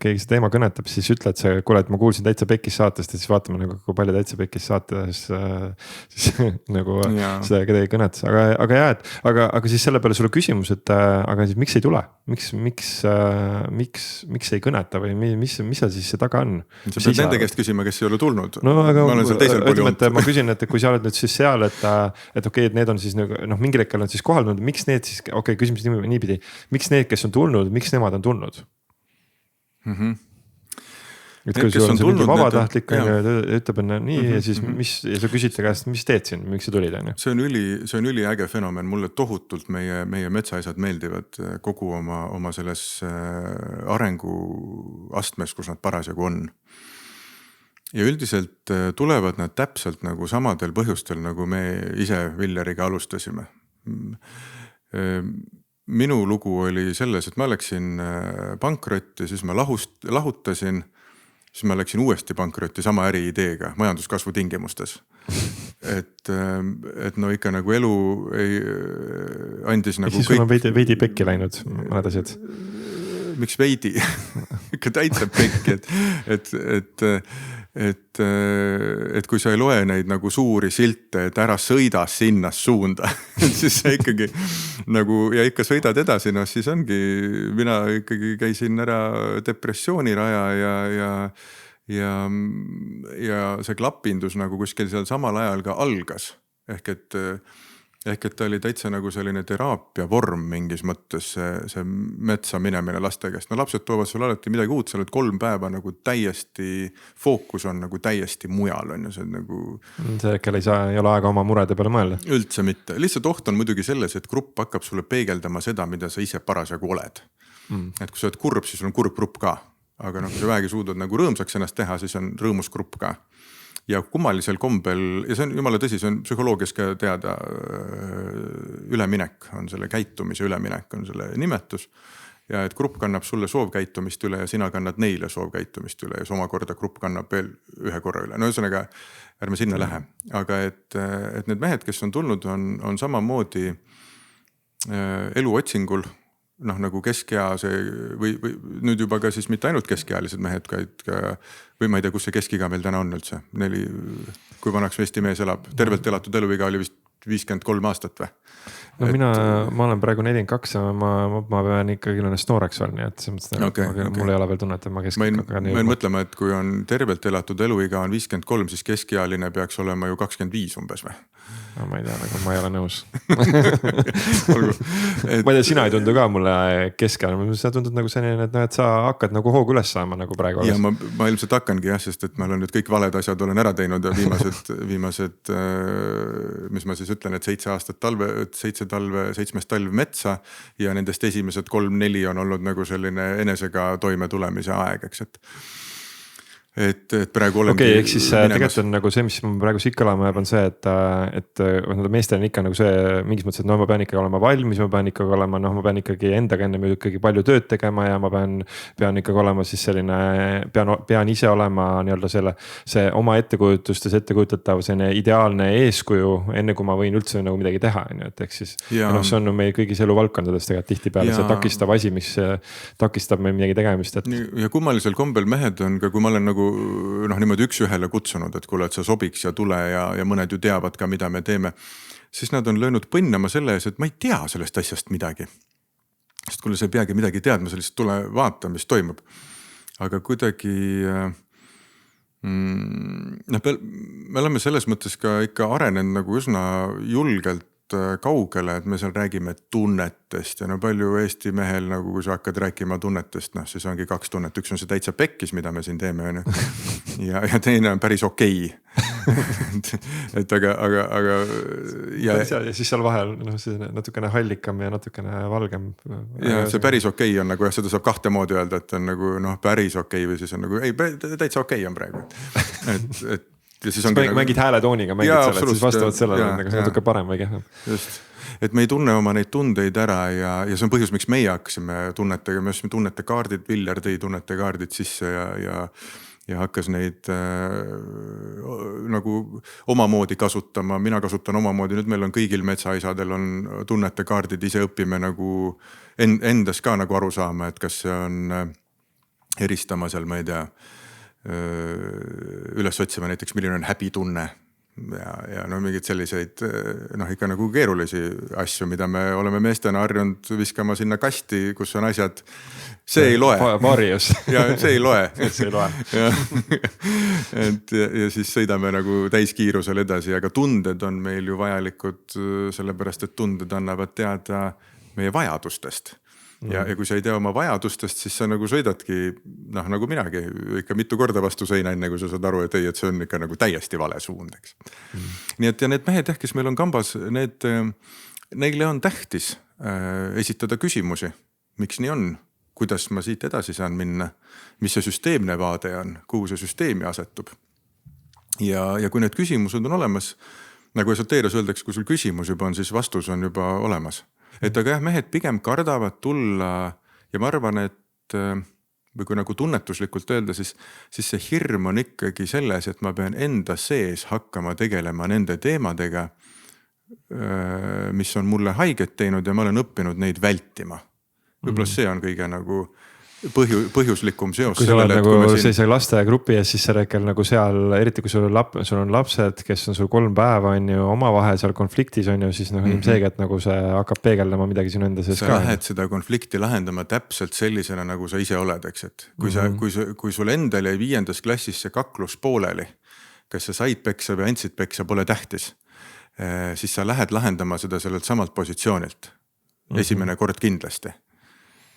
keegi see teema kõnetab, siis ütled see, kuule, et ma kuulsin Täitsa Pekkis saatest ja siis vaatame nagu kui palju Täitsa Pekkis saates siis nagu seda kedagi kõnetas. Aga jah, aga siis selle peale sulle küsimus, et aga siis miks ei tule? Miks ei kõneta või mis seal siis see taga on? Sa pead nende käest küsima, kes ei ole tulnud. No aga ma küsin, et kui sa oled nüüd siis seal, et okei, et need on siis noh, mingil hetkel on siis kohal, miks need siis, okei, küsimus niipidi, miks need, kes on tulnud, miks nemad on tulnud? Et kui sul on see mingi vabatahtlik ütleb enne nii ja siis ja sa küsid ta käest, mis teed siin, miks sa tulid? See on üli äge fenomen, mulle tohutult meie metsaisad meeldivad kogu oma selles arenguastmes, kus nad parasjagu on. Ja üldiselt tulevad nad täpselt nagu samadel põhjustel, nagu me ise Villeriga alustasime. Minu lugu oli selles, et ma läksin pankrotti, siis ma lahutasin, siis ma läksin uuesti pankrotti sama äriideega majanduskasvu tingimustes. Et no ikka nagu elu ei andis nagu kõik... Siis sul on veidi pekki läinud mõned asjad. Miks veidi? Ikka täitsa pekki, et kui sa ei loe neid nagu suuri silte, et ära sõida sinna suunda, siis sa ikkagi nagu ja ikka sõidad edasi, no siis ongi, mina ikkagi käisin ära depressiooniraja ja see klappindus nagu kuskil seal samal ajal ka algas. Ehk et ta oli täitsa nagu selline teraapia vorm mingis mõttes see metsa minemine laste käest. No lapsed toovad sul alati midagi uut, sa oled 3 päeva nagu täiesti, fookus on nagu täiesti mujal on ju see nagu... See hetkel ei ole aega oma murede peale mõelda. Üldse mitte. Lihtsalt oht on muidugi selles, et grupp hakkab sulle peegeldama seda, mida sa ise parasjagu oled. Et kui sa oled kurb, siis sul on kurb grupp ka. Aga kui sa vähegi suudad nagu rõõmsaks ennast teha, siis on rõõmus grupp ka. Ja kummalisel kombel, ja see on jumala tõsi, see on psühholoogias ka teada üleminek, on selle käitumise üleminek, on selle nimetus. Ja et grupp kannab sulle soovkäitumist üle ja sina kannad neile soovkäitumist üle ja omakorda grupp kannab veel ühe korra üle. No ühesõnaga, ärme sinna lähe. Aga et need mehed, kes on tulnud, on samamoodi eluotsingul, noh nagu keskea see või nüüd juba ka siis mitte ainult keskealised mehed, või ma ei tea, kus see keskiga meil täna on üldse. Kui vanaks Eesti mees elab, tervelt elatud eluiga oli vist 53 aastat või? No ma olen praegu 42 ja ma pean ikkagi ennast nooreks olla, nii et mul ei ole veel tunnet, et ma keskikaga... Ma ei mõtlema, et kui on tervelt elatud eluiga on 53, siis keskealine peaks olema ju 25 umbes või? No, ma ei tea, aga ma ei ole nõus. Ma ei tea, sina ei tundu ka mulle keskealine, sa tundud nagu selline, et sa hakkad nagu hoogu üles saama nagu praegu. Ja ma ilmselt hakkangi jah, sest et ma olen nüüd kõik valed asjad olen ära teinud ja viimased mis ma siis ütlen, et 7 talve metsa ja nendest esimesed 3-4 on olnud nagu selline enesega toime tulemise aeg, eks et. et praegu olengi okei, ehk siis tegelikult on nagu see, mis ma praegu siit kõlama jääb, on see, et meestel on ikka nagu see mingis mõttes, et no ma pean ikkagi olema valmis, ma pean ikkagi olema, noh, ma pean ikkagi endaga enne ikkagi palju tööd tegema ja ma pean ikkagi olema siis selline, pean ise olema nii-öelda see oma ettekujutustest ettekujutatav selline ideaalne eeskuju, enne kui ma võin üldse nagu midagi teha, on ju, et ehk siis noh, see on meil kõigis eluvaldkondades tegelikult tihtipeale see takistav asi, mis takistab meil midagi tegemist. Ja kummalisel kombel mehed on ka, kui ma olen nagu noh, niimoodi üks ühele kutsunud, et kuule, et sa sobiks ja tule ja mõned ju teavad ka, mida me teeme, siis nad on löönud põnnama selle ees, et ma ei tea sellest asjast midagi. Sest kuule, sa ei peagi midagi teadma, sa lihtsalt tule vaata, mis toimub. Aga kuidagi me oleme selles mõttes ka ikka arenenud nagu üsna julgelt kaugele, et me seal räägime tunnetest ja no palju Eesti mehel nagu, kui sa hakkad rääkima tunnetest, noh siis ongi 2 tunnet, üks on see täitsa pekkis, mida me siin teeme, ja teine on päris okei. et aga ja siis seal vahel natukene hallikam ja natukene valgem. Ja see päris okei on nagu, seda saab 2 moodi öelda, et on nagu päris okei või siis on nagu ei, täitsa okei on praegu. et ja siis on mängid hääletooniga, mängid selle, et siis vastavalt sellele on natuke parem või kehvem. Just, et me ei tunne oma neid tundeid ära ja see on põhjus, miks meie hakkasime tunnetega, me osime tunnetekaardid, Viljar tõi tunnetekaardid sisse ja hakkas neid nagu omamoodi kasutama, mina kasutan omamoodi, nüüd meil on kõigil metsaisadel on tunnetekaardid, ise õpime nagu endas ka nagu aru saama, et kas see on eristama seal, ma ei tea, üles otsima näiteks, milline on häbitunne ja no mingid selliseid noh ikka nagu keerulisi asju, mida me oleme meestena harjunud viskama sinna kasti, kus on asjad, see ei loe. Varius. Ja see ei loe. See ei loe. ja siis sõidame nagu täiskiirusel edasi, aga tunded on meil ju vajalikud sellepärast, et tunded annavad teada meie vajadustest. Ja kui sa ei tea oma vajadustest, siis sa nagu sõidadki, noh nagu minagi, ikka mitu korda vastu seina, enne kui sa saad aru, et ei, et see on ikka nagu täiesti vale suund, eks. Nii et ja need mehed, kes meil on kambas, neile on tähtis esitada küsimusi, miks nii on, kuidas ma siit edasi saan minna, mis see süsteemne vaade on, kuhu see süsteemi asetub. Ja kui need küsimused on olemas, nagu esoteerias öeldakse, kui sul küsimus juba on, siis vastus on juba olemas. Et aga jah, mehed pigem kardavad tulla ja ma arvan, et või kui nagu tunnetuslikult öelda, siis see hirm on ikkagi selles, et ma pean enda sees hakkama tegelema nende teemadega, mis on mulle haiget teinud ja ma olen õppinud neid vältima. Võib-olla see on kõige nagu põhjuslikum seos. Kui sa oled nagu sellise lastegrupi ja siis sa rääkel nagu seal, eriti kui sul on lapsed, kes on sul 3 päeva on ju omavahel seal konfliktis on ju, siis noh ilmseegi, et nagu see hakkab peegeldama midagi sinu enda sees ka. Sa lähed seda konflikti lahendama täpselt sellisena, nagu sa ise oled, eks, et kui sul endal jäi 5. klassis see kaklus pooleli, kas sa said peksa või andsid peksa, pole tähtis, siis sa lähed lahendama seda sellelt samalt positsioonilt. Esimene kord kindlasti.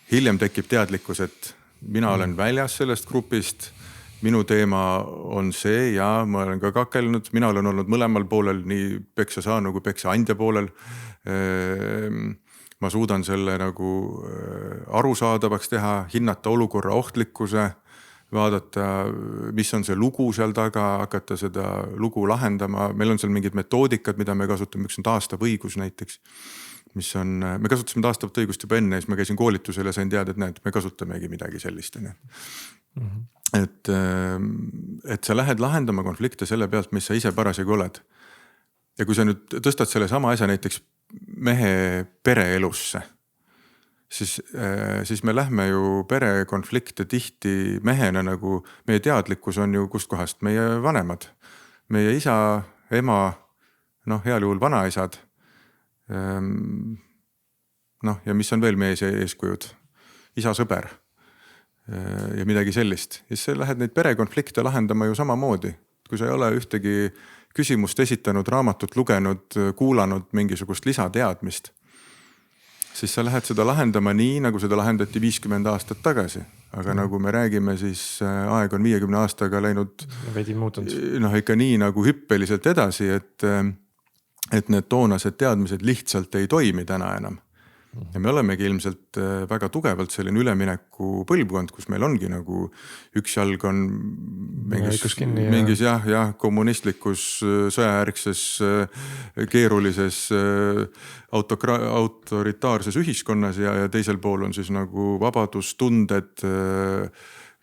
Hiljem tekib teadlikkus, et mina olen väljas sellest grupist, minu teema on see ja ma olen ka kakelnud, mina olen olnud mõlemal poolel, nii peksa saanu kui peksa andja poolel. Ma suudan selle nagu arusaadavaks teha, hinnata olukorra ohtlikkuse, vaadata, mis on see lugu seal taga, hakata seda lugu lahendama. Meil on seal mingid metoodikad, mida me kasutame, üks on taastav õigus näiteks. Mis on, me kasutasime taastavat õigust juba enne, siis ma käisin koolitusel ja sain teada, et näed, me kasutamegi midagi sellist. Et sa lähed lahendama konflikte selle pealt, mis sa ise parasjagu oled. Ja kui sa nüüd tõstad selle sama asja näiteks mehe pereelusse, siis me lähme ju perekonflikte tihti mehena nagu, meie teadlikkus on ju kust kohast meie vanemad, meie isa, ema, noh heal juhul vanaisad. Noh ja mis on veel meie eeskujud, isa sõber ja midagi sellist, siis sa lähed neid perekonflikte lahendama ju samamoodi, kui sa ei ole ühtegi küsimust esitanud, raamatut lugenud, kuulanud mingisugust lisateadmist, siis sa lähed seda lahendama nii, nagu seda lahendati 50 aastat tagasi, aga nagu me räägime, siis aeg on 50 aastaga läinud noh ikka nii nagu hüppeliselt edasi, et need toonased teadmised lihtsalt ei toimi täna enam. Ja me olemegi ilmselt väga tugevalt selline ülemineku põlvkond, kus meil ongi nagu üks jalg on mingis kommunistlikus sõjajärgses keerulises autoritaarses ühiskonnas ja teisel pool on siis nagu vabadustunded,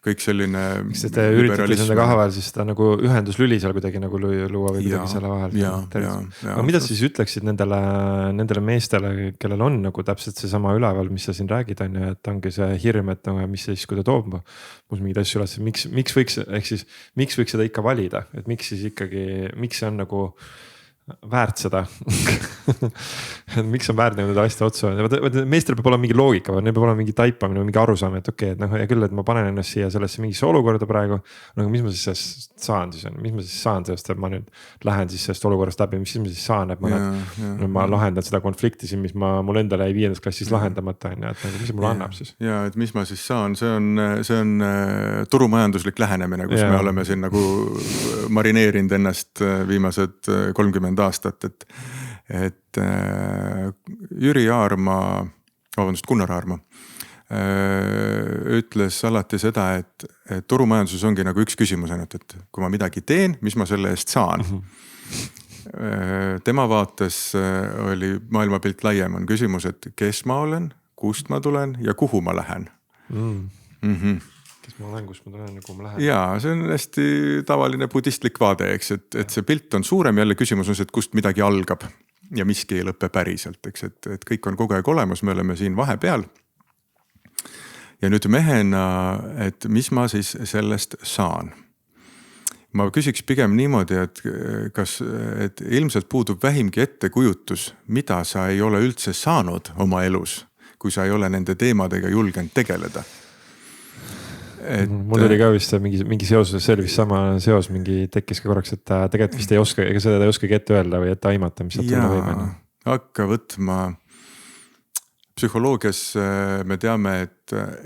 kõik selline miks te üritate selle kahe vahel siis seda nagu ühenduslüli seal kuidagi nagu luua või kuidagi selle vahel? Aga mida siis ütleksid nendele meestele, kellel on nagu täpselt see sama üleval, mis sa siin räägid, on ju, et ongi see hirm, et no, mis siis, kui ta toob mul mingeid asju üles, miks võiks seda ikka valida, et miks siis ikkagi, miks see on nagu väärt seda miks on väärt nende asja otsa? Meestel peab olema mingi loogika, neil peab olema mingi taipamine või mingi arusaam, et okei, et noh, ja küll, et ma panen ennast siia sellesse mingisse olukorda praegu. No mis ma siis saan siis on? Mis ma siis saan sellest, et ma nüüd lähen siis sellest olukorrast läbi, mis ma siis saan, et ma lahendan seda konflikti siin, mis mul endale ei 5. klassis lahendamata on, et nagu, mis mulle annab siis? Ja, et mis ma siis saan, see on turumajanduslik lähenemine, kus me oleme siin nagu marineerinud ennast viimased 30 aastat, et Jüri Aarma, Gunnar Aarma ütles alati seda, et turumajanduses ongi nagu üks küsimus ainult, et kui ma midagi teen, mis ma selle eest saan. Tema vaates oli maailmapilt laiem, on küsimus, et kes ma olen, kust ma tulen ja kuhu ma lähen. Kes ma olen, kus ma tulen ja kuhu ma lähen. Ja see on hästi tavaline budistlik vaade, eks, et see pilt on suurem, jälle küsimus on see, et kust midagi algab ja miski ei lõppe päriselt, eks, et kõik on kogu aeg olemas, me oleme siin vahepeal. Ja nüüd mehena, et mis ma siis sellest saan? Ma küsiks pigem niimoodi, et ilmselt puudub vähimgi ettekujutus, mida sa ei ole üldse saanud oma elus, kui sa ei ole nende teemadega julgenud tegeleda. Mul oli ka vist mingi seos, see oli vist sama seos, mingi tekkis ka korraks, et tegelikult vist ei oska, ega seda ei oskagi ette öelda või ette aimata, mis saab tulla võimena. Hakka võtma, psühholoogias me teame,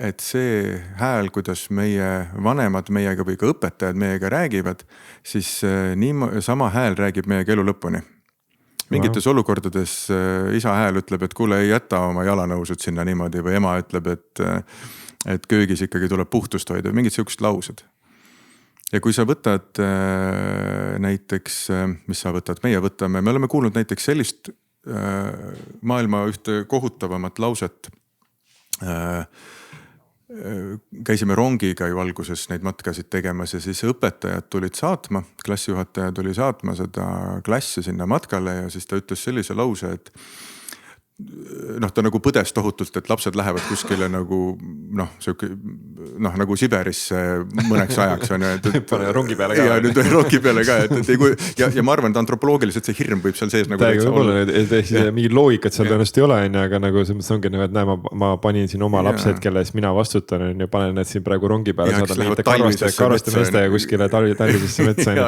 et see hääl, kuidas meie vanemad meiega või ka õpetajad meiega räägivad, siis sama hääl räägib meiega elu lõpuni. Mingites olukordades isa hääl ütleb, et kuule ei jäta oma jalanõusud sinna niimoodi või ema ütleb, et köögis ikkagi tuleb puhtust hoida, mingid siuksed laused. Ja kui sa võtad näiteks, mis sa võtad, me oleme kuulnud näiteks sellist maailma ühte kohutavamat lauset. Käisime rongiga ju alguses neid matkasid tegemas ja siis õpetajad tulid saatma, klassijuhataja tuli saatma seda klassi sinna matkale ja siis ta ütles sellise lause, et ta nagu põdes tohutult, et lapsed lähevad kuskile nagu nagu Siberisse mõneks ajaks on ju. Pane rongi peale ka. Ja nüüd rongi peale ka. Ja ma arvan, et antropoloogiliselt see hirm võib seal sees nagu täitsa olla. Mingi loogikat seal tõenäoliselt ei ole, aga nagu see ongi, et näe, ma panin siin oma lapsed, kelle eest mina vastutan ja panen need siin praegu rongi peale. Saada neid karvaste meestega kuskile talvisesse metsa.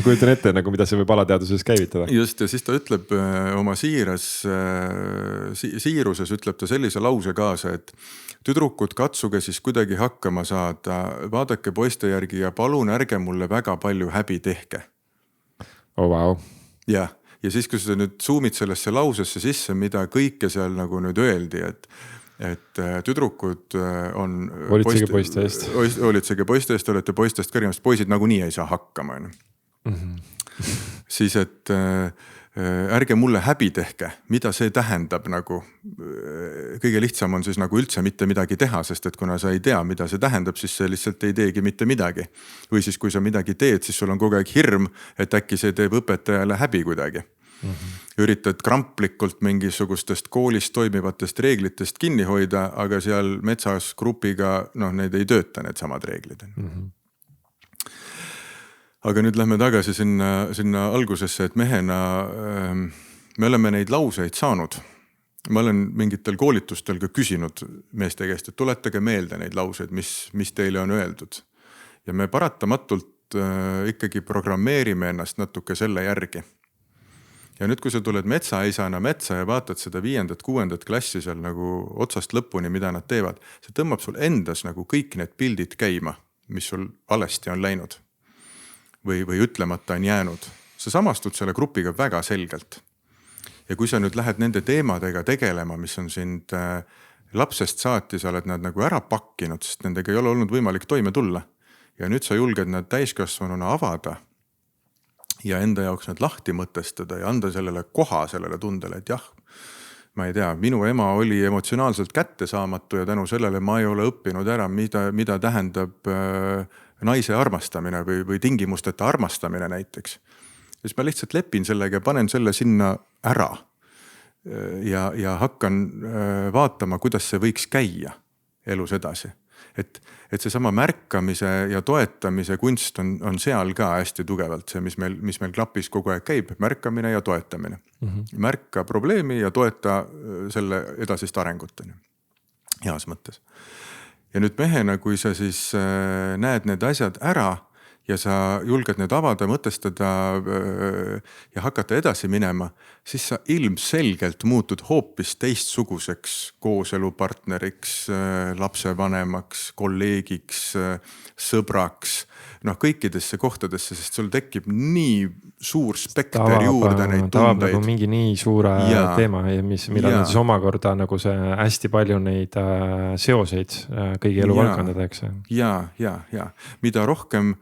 Kujutan ette, mida see võib alateaduses käivitada. Just, ja siis ta ütleb oma siiruses ütleb ta sellise lause kaasa, et tüdrukud katsuge siis kuidagi hakkama saada, vaadake poiste järgi ja palun ärge mulle väga palju häbi tehke. Oh, wow. Ja siis, kui sa nüüd zoomid sellesse lausesse sisse, mida kõike seal nagu nüüd öeldi, et tüdrukud on hoolitsege poiste eest. Hoolitsege poiste eest, olete poistest kõrgemast, poisid nagunii ei saa hakkama. Siis, et ärge mulle häbi tehke, mida see tähendab nagu, kõige lihtsam on siis nagu üldse mitte midagi teha, sest et kuna sa ei tea, mida see tähendab, siis see lihtsalt ei teegi mitte midagi. Või siis, kui sa midagi teed, siis sul on kogu aeg hirm, et äkki see teeb õpetajale häbi kuidagi. Üritad kramplikult mingisugustest koolis toimivatest reeglitest kinni hoida, aga seal metsas grupiga, need ei tööta need samad reeglid. Aga nüüd lähme tagasi sinna algusesse, et mehena me oleme neid lauseid saanud. Ma olen mingitel koolitustel ka küsinud meeste käest, et tuletage meelde neid lauseid, mis teile on öeldud. Ja me paratamatult ikkagi programmeerime ennast natuke selle järgi. Ja nüüd, kui sa tuled metsaisana metsa ja vaatad seda 5., 6. klassi seal nagu otsast lõpuni, mida nad teevad, see tõmbab sul endas nagu kõik need pildid käima, mis sul valesti on läinud. Või ütlemata on jäänud. Sa samastud selle grupiga väga selgelt. ja kui sa nüüd lähed nende teemadega tegelema, mis on sind lapsest saati, sa oled nad nagu ära pakkinud, sest nendega ei ole olnud võimalik toime tulla. Ja nüüd sa julged nad täiskasvanuna avada ja enda jaoks nad lahti mõtestada ja anda sellele koha sellele tundele, et jah, ma ei tea, minu ema oli emotsionaalselt kättesaamatu ja tänu sellele ma ei ole õppinud ära, mida tähendab naise armastamine või tingimusteta armastamine näiteks. Siis ma lihtsalt lepin sellega ja panen selle sinna ära ja hakkan vaatama, kuidas see võiks käia elus edasi. Et seesama märkamise ja toetamise kunst on seal ka hästi tugevalt see, mis meil klapis kogu aeg käib, märkamine ja toetamine. Märka probleemi ja toeta selle edasist arengut heas mõttes. Ja nüüd mehena, kui sa siis näed need asjad ära ja sa julged need avada, mõtestada ja hakata edasi minema, siis sa ilmselgelt muutud hoopis teistsuguseks kooselupartneriks, lapsevanemaks, kolleegiks, sõbraks, kõikidesse kohtadesse, sest sul tekib nii suur spekter juurde neid tundeid. Nagu mingi nii suure teema, mida on siis omakorda nagu see hästi palju neid seoseid kõigi eluvaldkondadeks. Ja. Mida rohkem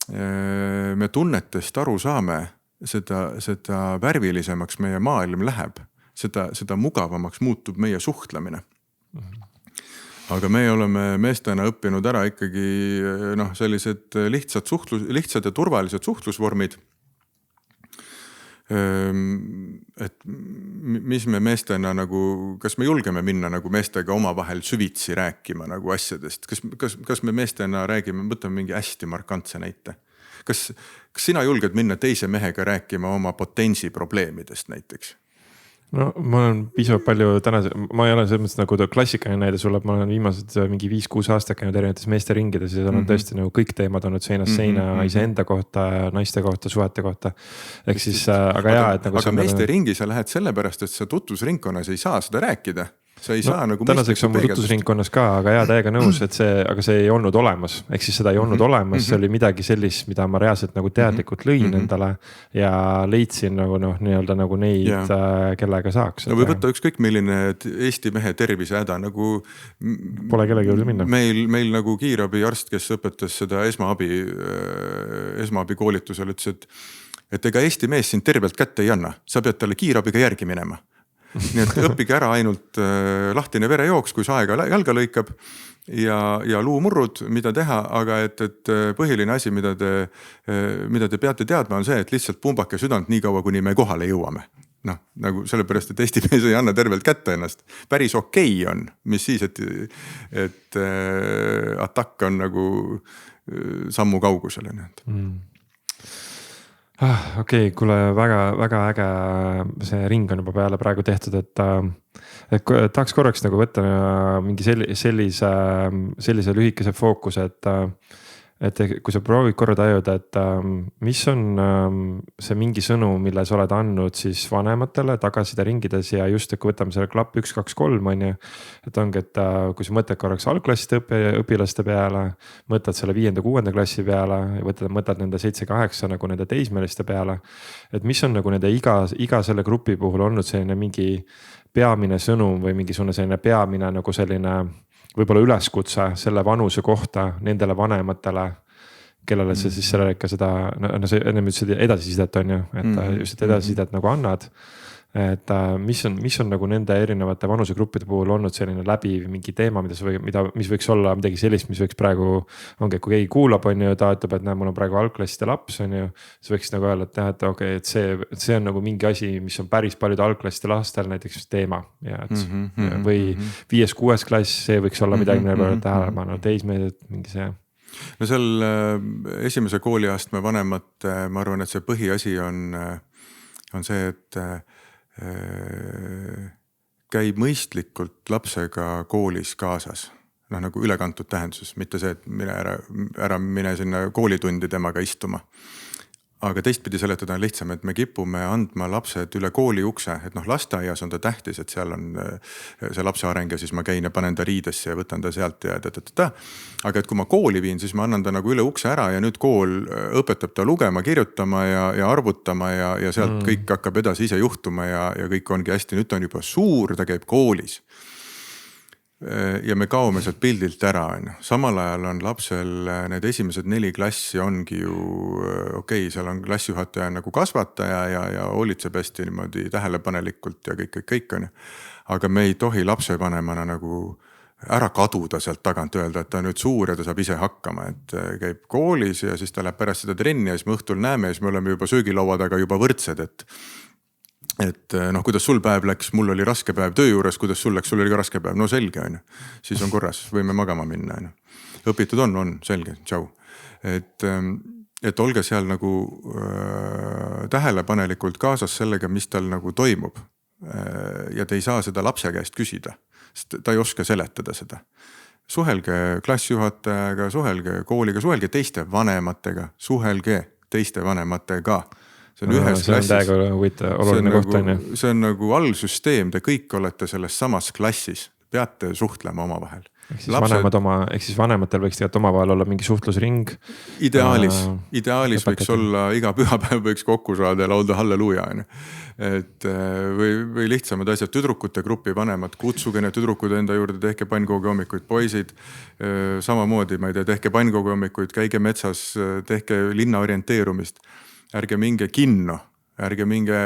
me tunnetest aru saame, seda värvilisemaks meie maailm läheb, seda mugavamaks muutub meie suhtlemine. Aga me oleme meestena õppinud ära ikkagi sellised lihtsad ja turvalised suhtlusvormid. Et mis me meestena nagu, kas me julgeme minna nagu meestega omavahel süvitsi rääkima nagu asjadest, kas me meestena räägime, võtame mingi hästi markantse näite. Kas sina julged minna teise mehega rääkima oma potentsi probleemidest näiteks? No ma olen piisavalt palju ma ei ole selles mõttes nagu klassikaline näide sulle, ma olen viimased mingi 5-6 aastat käinud erinevates meeste ringides ja seal on tõesti nagu kõik teemad olnud seinast seina iseenda kohta, naiste kohta, suhete kohta. Ehk siis, aga meeste ringi sa lähed sellepärast, et sa tutvusringkonnas ei saa seda rääkida. Sa ei saa nagu tänaseks on mul tutvusringkonnas ka, aga täiega nõus, et see ei olnud olemas. Ehk siis seda ei olnud olemas, see oli midagi sellist, mida ma reaalselt nagu teadlikult lõin endale ja leidsin nagu nii-öelda nagu neid, kellega saaks. No või võtta ükskõik milline Eesti mehe tervise häda, nagu pole kellegi juurde minna. Meil nagu kiirabi arst, kes õpetas seda esmaabi koolitusel, ütles, et ega Eesti mees sind tervelt kätte ei anna, sa pead talle kiirabiga järgi minema. Nii et õppige ära ainult lahtine verejooks, kui sa aega jalga lõikab ja luumurrud, mida teha, aga et põhiline asi, mida te peate teadma, on see, et lihtsalt pumbake südant nii kaua, kuni me kohale jõuame. Nagu sellepärast, et Eesti mees ei anna tervelt kätte ennast. Päris okei on, mis siis, et atakk on nagu sammu kaugusele. Okei, kuule väga äge see ring on juba peale praegu tehtud, et tahaks korraks nagu võtta mingi sellise lühikese fookuse, et kui sa proovid korra tajuda, et mis on see mingi sõnum, mille sa oled andnud siis vanematele tagasiside ringides ja just, et kui võtame selle klapp 1, 2, 3 on ju, et ongi, et kui sa mõtled korraks algklasside õpilaste peale, mõtled selle 5. 6. klassi peale ja mõtled nende 7, 8 nagu nende teismeliste peale, et mis on nagu nende iga selle grupi puhul olnud selline mingi peamine sõnum või mingisugune selline peamine nagu selline võib-olla üleskutse selle vanuse kohta nendele vanematele, kellele sa siis selle ikka seda, see ennem ütlesid edasisidet on ju, et just edasisidet nagu annad. Et mis on nagu nende erinevate vanusegruppide puhul olnud selline läbiv mingi teema, mis võiks olla midagi sellist, mis võiks praegu, ongi, kui keegi kuulab on ju, ta ütleb, et näe, mul on praegu algklasside laps on ju, siis võiks nagu öelda, et okei, et see on nagu mingi asi, mis on päris paljude algklasside lastel näiteks teema ja või 5. 6. klass, see võiks olla midagi, mille peale tähelepanu, teismeedet mingi see. No seal esimese kooliastme vanemad, ma arvan, et see põhiasi on see, et käib mõistlikult lapsega koolis kaasas. Nagu ülekantud tähenduses, mitte see, et mine sinna koolitundi temaga istuma. aga teistpidi seletada on lihtsam, et me kipume andma lapsed üle kooli ukse, et lasteaias on ta tähtis, et seal on see lapse areng ja siis ma käin ja panen ta riidesse ja võtan ta sealt ja aga et kui ma kooli viin, siis ma annan ta nagu üle ukse ära ja nüüd kool õpetab ta lugema, kirjutama ja arvutama ja sealt kõik hakkab edasi ise juhtuma ja kõik ongi hästi, nüüd ta on juba suur, ta käib koolis. Ja me kaome sealt pildilt ära. Samal ajal on lapsel need esimesed 4 klassi ongi ju okei, seal on klassijuhataja nagu kasvataja ja hoolitseb hästi niimoodi tähelepanelikult ja kõik on. Aga me ei tohi lapsevanemana nagu ära kaduda sealt tagant, öelda, et ta on nüüd suur ja ta saab ise hakkama, et käib koolis ja siis ta läheb pärast seda trenni ja siis me õhtul näeme ja siis me oleme juba söögilaua taga juba võrdsed, et kuidas sul päev läks, mul oli raske päev töö juures, kuidas sul läks, sul oli ka raske päev, no selge on ju, siis on korras, võime magama minna on ju. Õpitud on, selge, tšau. Et olge seal nagu tähelepanelikult kaasas sellega, mis tal nagu toimub ja te ei saa seda lapse käest küsida, sest ta ei oska seletada seda. Suhelge klassijuhatajaga, suhelge kooliga, suhelge teiste vanematega, suhelge teiste vanematega. See on ühes klassis. See on nagu allsüsteem, te kõik olete selles samas klassis, peate suhtlema oma vahel. Ehk siis vanematel võiks tegelikult oma vahel olla mingi suhtlusring. Ideaalis võiks olla, iga pühapäev võiks kokku saada ja laulda halleluuja. Või lihtsamad asjad, tüdrukute grupi vanemad, kutsuge need tüdrukud enda juurde, tehke pannkoogi hommikuid, poisid. Samamoodi, ma ei tea, tehke pannkoogi hommikuid, käige metsas, tehke linna orienteerumist. Ärge minge kinno, ärge minge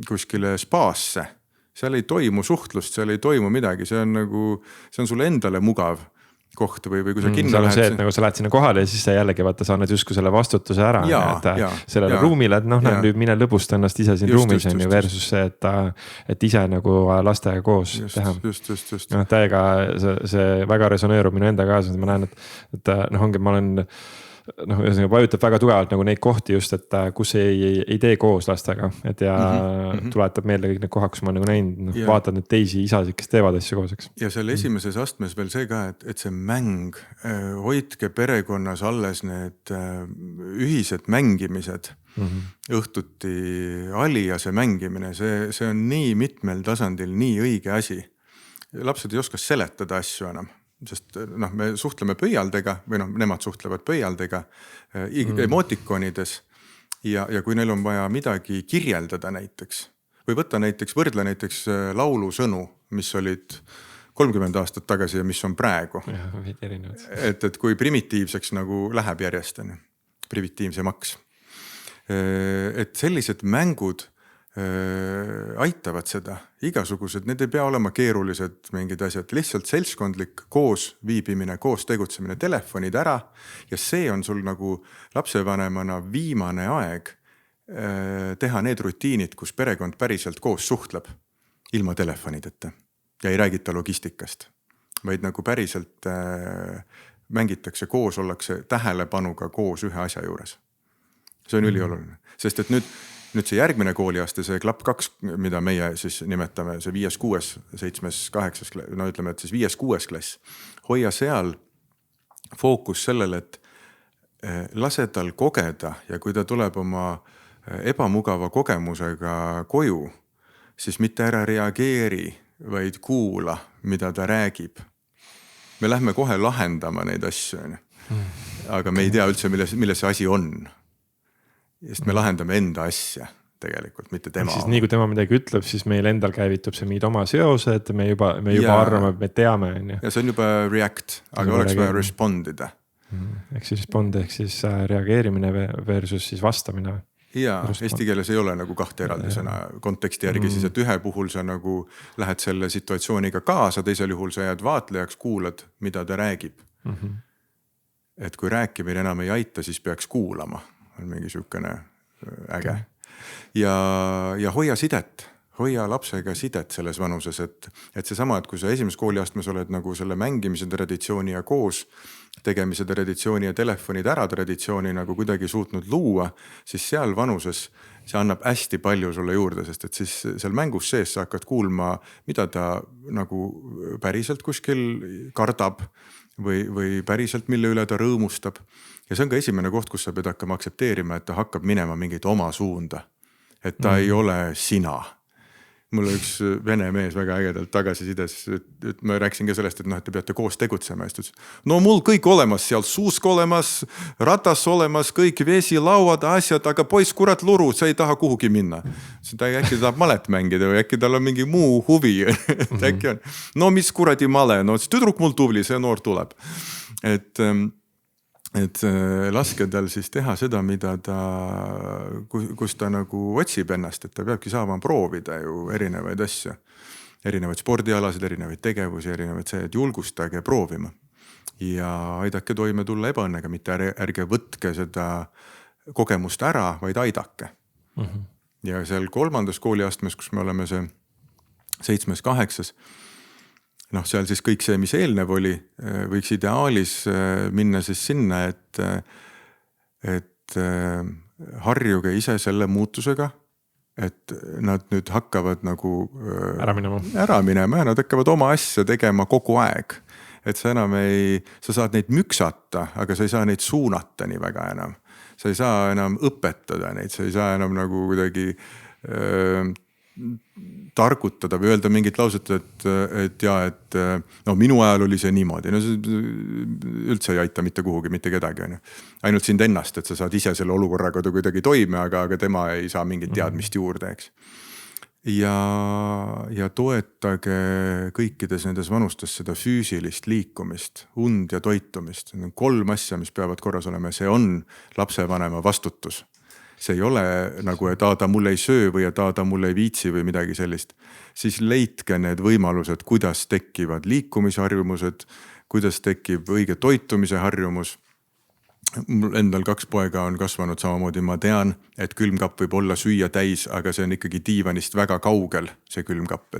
kuskile spaasse. Seal ei toimu suhtlust, seal ei toimu midagi, see on sulle endale mugav koht või kui sa kinno lähed. See, et nagu sa lähed sinna kohale ja siis sa jällegi vaata, sa annad justkui selle vastutuse ära sellele ruumile, et nüüd mine lõbusta ennast ise siin ruumis on ju versus see, et ise nagu lastega koos teha. Just. Täiega see väga resoneerub minu enda kaasa, ma näen, et ongi, ma olen vajutab väga tugevalt nagu neid kohti just, et kus ei tee koos lastega, et ja tuletab meelde kõik need kohad, kus ma nagu näinud, vaatad need teisi isasid, kes teevad asju kooseks. Ja selle esimeses astmes veel see ka, et see mäng, hoidke perekonnas alles need ühised mängimised, õhtuti aliase mängimine, see on nii mitmel tasandil nii õige asi. Lapsed ei oska seletada asju enam. Sest me suhtleme pöialdega või nemad suhtlevad pöialdega emotikonides ja kui neil on vaja midagi kirjeldada näiteks või võrdle näiteks laulusõnu, mis olid 30 aastat tagasi ja mis on praegu. Et kui primitiivseks nagu läheb järjest, primitiivsemaks. Et sellised mängud aitavad seda, igasugused, need ei pea olema keerulised mingid asjad, lihtsalt seltskondlik koos viibimine, koos tegutsemine, telefonid ära ja see on sul nagu lapsevanemana viimane aeg teha need rutiinid, kus perekond päriselt koos suhtleb ilma telefonideta ja ei räägita logistikast, vaid nagu päriselt mängitakse koos, ollakse tähelepanuga koos ühe asja juures. See on ülioluline, sest et nüüd see järgmine kooliaste, see klapp 2, mida meie siis nimetame, see 5, 6, 7, 8, no ütleme, et siis 5, 6 klass, hoia seal fookus sellele, et lase tal kogeda ja kui ta tuleb oma ebamugava kogemusega koju, siis mitte ära reageeri, vaid kuula, mida ta räägib. Me lähme kohe lahendama neid asju, aga me ei tea üldse, milles see asi on. Sest me lahendame enda asja tegelikult, mitte tema. Siis nii kui tema midagi ütleb, siis meil endal käivitub see mingid oma seosed, me juba arvame, et me teame. Ja see on juba react, aga oleks vaja respondida. Ehk siis respond, ehk siis reageerimine versus siis vastamine. Ja eesti keeles ei ole nagu kahte eraldisena konteksti järgi, siis et ühe puhul sa nagu lähed selle situatsiooniga kaasa, teisel juhul sa jääd vaatlejaks, kuulad, mida ta räägib. Et kui rääkimine enam ei aita, siis peaks kuulama. On mingi sükene äge. Ja hoia sidet, hoia lapsega sidet selles vanuses, et see sama, et kui sa esimeses kooliastmes oled nagu selle mängimise traditsiooni ja koos tegemise traditsiooni ja telefonid ära traditsiooni nagu kuidagi suutnud luua, siis seal vanuses see annab hästi palju sulle juurde, sest et siis seal mängus sees sa hakkad kuulma, mida ta nagu päriselt kuskil kardab või päriselt, mille üle ta rõõmustab. Ja see on ka esimene koht, kus sa pead hakkama aktsepteerima, et ta hakkab minema mingit oma suunda. Et ta ei ole sina. Mulle üks vene mees väga ägedalt tagasisides, et ma rääkisin ka sellest, et noh, et te peate koos tegutsema. No mul kõik olemas, seal suusk olemas, ratas olemas, kõik vesi, lauad, asjad, aga poiss kurat luru, sa ei taha kuhugi minna. Ta äkki tahab malet mängida või äkki tal on mingi muu huvi. Äkki on, no mis kuradi male, no tüdruk mul tubli, see noor tuleb. Et laske tal siis teha seda, mida ta, kus ta nagu otsib ennast, et ta peabki saama proovida ju erinevaid asju, erinevaid spordialasid, erinevaid tegevusi, erinevaid see, et julgustage proovima ja aidake toime tulla ebaõnnega, mitte ärge võtke seda kogemust ära, vaid aidake. Ja seal 3. kooliastmes, kus me oleme see 7.-8. Noh, seal siis kõik see, mis eelnev oli, võiks ideaalis minna siis sinna, et harjuge ise selle muutusega, et nad nüüd hakkavad nagu ära minema ja nad hakkavad oma asja tegema kogu aeg. Et sa enam sa saad neid müksata, aga sa ei saa neid suunata nii väga enam. Sa ei saa enam õpetada neid, sa ei saa enam nagu kuidagi targutada või öelda mingit lauset, et no minu ajal oli see niimoodi. No see üldse ei aita mitte kuhugi, mitte kedagi. Ainult sind ennast, et sa saad ise selle olukorraga kuidagi toime, aga tema ei saa mingit teadmist juurde, eks. Ja toetage kõikides nendes vanustes seda füüsilist liikumist, und ja toitumist. 3 asja, mis peavad korras olema. See on lapsevanema vastutus. See ei ole nagu, et ta mulle ei söö või et ta mulle ei viitsi või midagi sellist. Siis leidke need võimalused, kuidas tekivad liikumisharjumused, kuidas tekib õige toitumise harjumus. Mul endal 2 poega on kasvanud samamoodi. Ma tean, et külmkapp võib olla süüa täis, aga see on ikkagi diivanist väga kaugel, see külmkapp.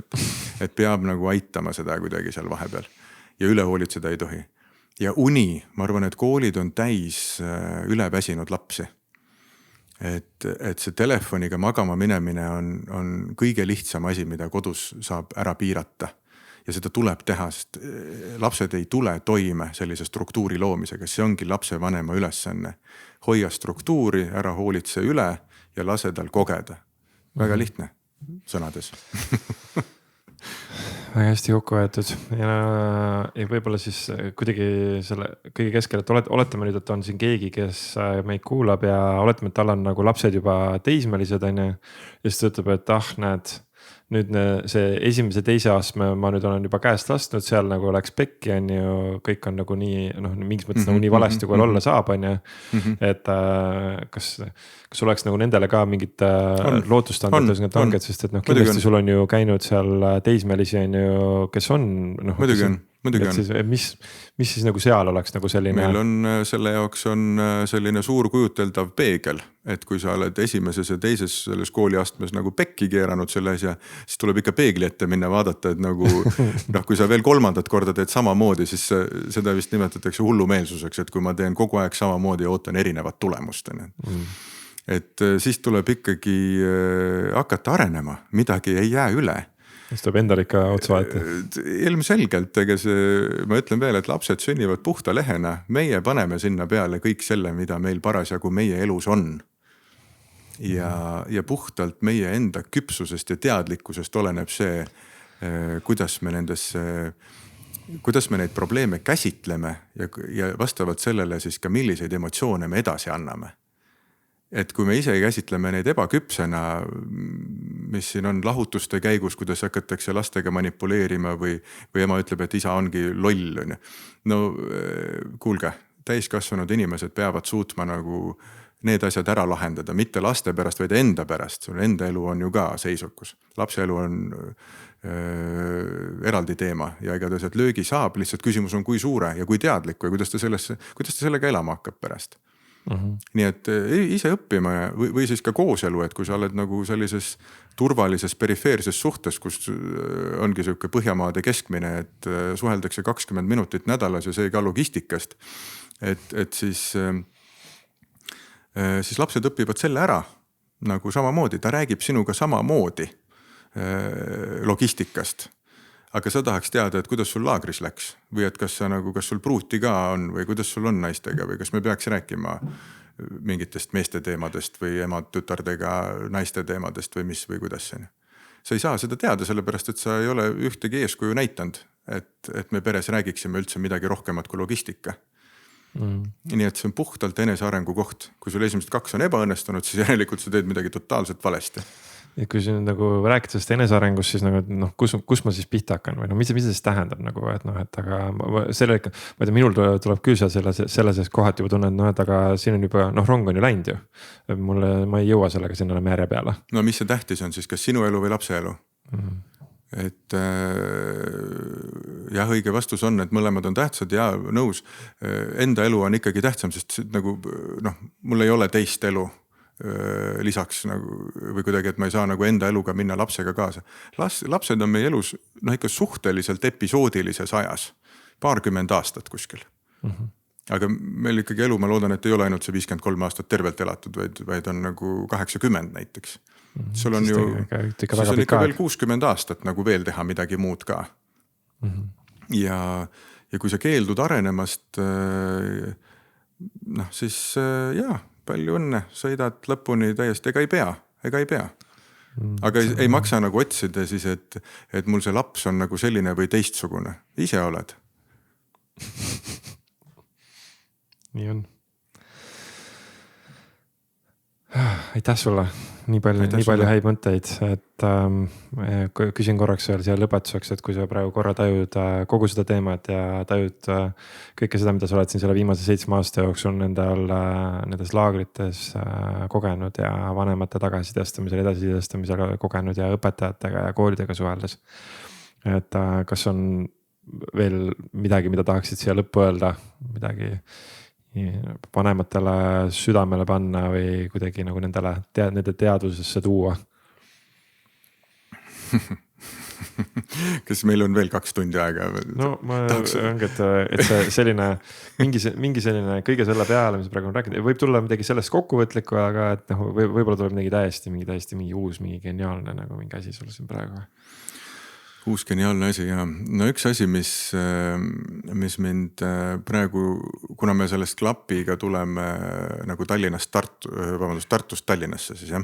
Et peab nagu aitama seda kuidagi seal vahepeal. Ja üle hoolitseda ei tohi. Ja uni, ma arvan, et koolid on täis üleväsinud lapsi. Et see telefoniga magama minemine on kõige lihtsam asi, mida kodus saab ära piirata. Ja seda tuleb teha, sest lapsed ei tule toime sellise struktuuri loomisega. See ongi lapse vanema ülesanne. Hoia struktuuri, ära hoolitse üle ja lase tal kogeda. Väga lihtne sõnades. Väga hästi kokku võetud ja võib-olla siis kuidagi selle kõige keskel, et oletame nüüd, et on siin keegi, kes meid kuulab ja oletame, et tal on nagu lapsed juba teismelised on ja siis ta ütleb, et näed, nüüd see 1. ja 2. astme ma nüüd olen juba käest lastnud, seal nagu läks pekki on ju, kõik on nagu nii, mingis mõttes nagu nii valesti kui olla saab on ju. Et kas oleks nagu nendele ka mingit lootustanded, sest et kindlasti sul on ju käinud seal teismelisi on ju, kes on. Muidugi on. Mis siis nagu seal oleks nagu selline? Meil on selle jaoks on selline suur kujuteldav peegel, et kui sa oled 1. ja 2. selles kooliastmes nagu pekki keeranud selle asja, siis tuleb ikka peegli ette minna vaadata, et nagu kui sa veel 3. korda teed samamoodi, siis seda vist nimetatakse hullumeelsuseks, et kui ma teen kogu aeg samamoodi ja ootan erinevat tulemust. Et siis tuleb ikkagi hakata arenema, midagi ei jää üle. Siis tuleb endal ikka otsa vaata. Ilmselgelt, ma ütlen veel, et lapsed sünnivad puhta lehena. Meie paneme sinna peale kõik selle, mida meil parasjagu meie elus on. Ja puhtalt meie enda küpsusest ja teadlikkusest oleneb see, kuidas me neid probleeme käsitleme ja vastavalt sellele siis ka milliseid emotsioone me edasi anname. Et kui me ise käsitleme neid ebaküpsena, mis siin on lahutuste käigus, kuidas hakatakse lastega manipuleerima või ema ütleb, et isa ongi loll. No kuulge, täiskasvanud inimesed peavad suutma nagu need asjad ära lahendada, mitte laste pärast, vaid enda pärast. Sul enda elu on ju ka seisukus. Lapse elu on eraldi teema ja ega ta sealt löögi saab, lihtsalt küsimus on kui suure ja kui teadliku ja kuidas ta sellega elama hakkab pärast. Nii et ise õppima või siis ka kooselu, et kui sa oled nagu sellises turvalises perifeerses suhtes, kus ongi selline Põhjamaade keskmine, et suheldakse 20 minutit nädalas ja see ka logistikast, et siis lapsed õpivad selle ära nagu samamoodi, ta räägib sinuga samamoodi logistikast. Aga sa tahaks teada, et kuidas sul laagris läks või et kas sul pruuti ka on või kuidas sul on naistega või kas me peaks rääkima mingitest meeste teemadest või emad tütardega naiste teemadest või mis või kuidas see on. Sa ei saa seda teada, sellepärast et sa ei ole ühtegi eeskuju näitanud, et me peres räägiksime üldse midagi rohkemat kui logistika. Nii et see on puhtalt enesearengu koht. Kui sul esimesed 2 on ebaõnnestunud, siis järelikult sa teed midagi totaalselt valesti. Ja kui siin nagu rääkida sellest enesearengust, siis nagu, kus ma siis pihta hakkan või mis see siis tähendab nagu, et aga selle ikka, ma ei tea, minul tuleb küll selles kohati juba tunne, et aga siin on juba, rong on ju läinud ju. Ma ei jõua sellega sinna mere peale. No mis see tähtis on siis, kas sinu elu või lapse elu? Et jah, õige vastus on, et mõlemad on tähtsad ja nõus. Enda elu on ikkagi tähtsam, sest nagu, mul ei ole teist elu lisaks nagu, või kuidagi, et ma ei saa nagu enda eluga minna lapsega kaasa. Lapsed on meie elus ikka suhteliselt episoodilises ajas, 20 aastat kuskil. Aga meil ikkagi elu, ma loodan, et ei ole ainult see 53 aastat tervelt elatud, vaid on nagu 80 näiteks. Sul on ju, siis on ikka veel 60 aastat nagu veel teha midagi muud ka. Ja kui sa keeldud arenemast, siis palju õnne, sõidad lõpuni täiesti, ega ei pea. Aga ei maksa nagu otsida siis, et mul see laps on nagu selline või teistsugune. Ise oled. Nii on. Aitäh sulle, nii palju häid mõtteid, et küsin korraks veel siia lõpetuseks, et kui sa praegu korra tajud kogu seda teemat ja tajud kõike seda, mida sa oled siin selle viimase 7 aasta jooksul nendes laagrites kogenud ja vanemate tagasisidestamisel, edasisidestamisel kogenud ja õpetajatega ja koolidega suheldes. Et kas on veel midagi, mida tahaksid siia lõppu öelda, midagi vanematele südamele panna või kuidagi nagu nende teadvusesse tuua? Kas meil on veel 2 tundi aega? No ma ongi, et see selline, mingi selline kõige selle peale, mis praegu on rääkinud, võib tulla midagi sellest kokkuvõtlikku, aga et võib-olla tuleb mingi täiesti uus, mingi geniaalne nagu mingi asi sulle siin praegu. Uus geniaalne asi, jah. No üks asi, mis mind praegu, kuna me sellest klapiga tuleme nagu Tartust Tallinnasse, siis jah.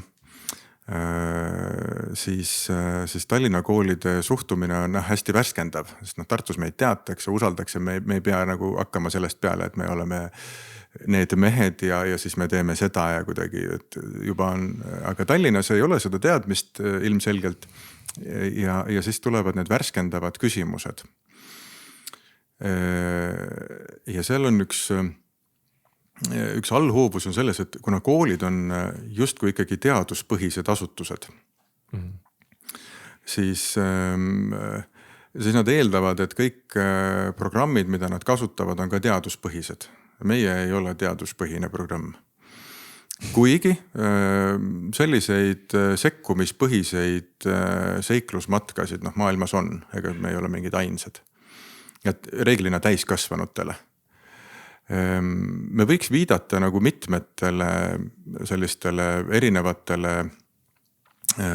Siis Tallinna koolide suhtumine on hästi värskendav, sest Tartus meid teatakse, usaldakse, me ei pea nagu hakkama sellest peale, et me oleme need mehed ja siis me teeme seda ja kuidagi, et juba on, aga Tallinnas ei ole seda teadmist ilmselgelt. Ja siis tulevad need värskendavad küsimused. Ja seal on üks allhoovus on selles, et kuna koolid on justkui ikkagi teaduspõhised asutused, siis nad eeldavad, et kõik programmid, mida nad kasutavad, on ka teaduspõhised. Meie ei ole teaduspõhine programm. Kuigi selliseid sekkumispõhiseid seiklusmatkasid maailmas on, ega me ei ole mingid ainsad. Et reeglina täiskasvanutele. Me võiks viidata nagu mitmetele sellistele erinevatele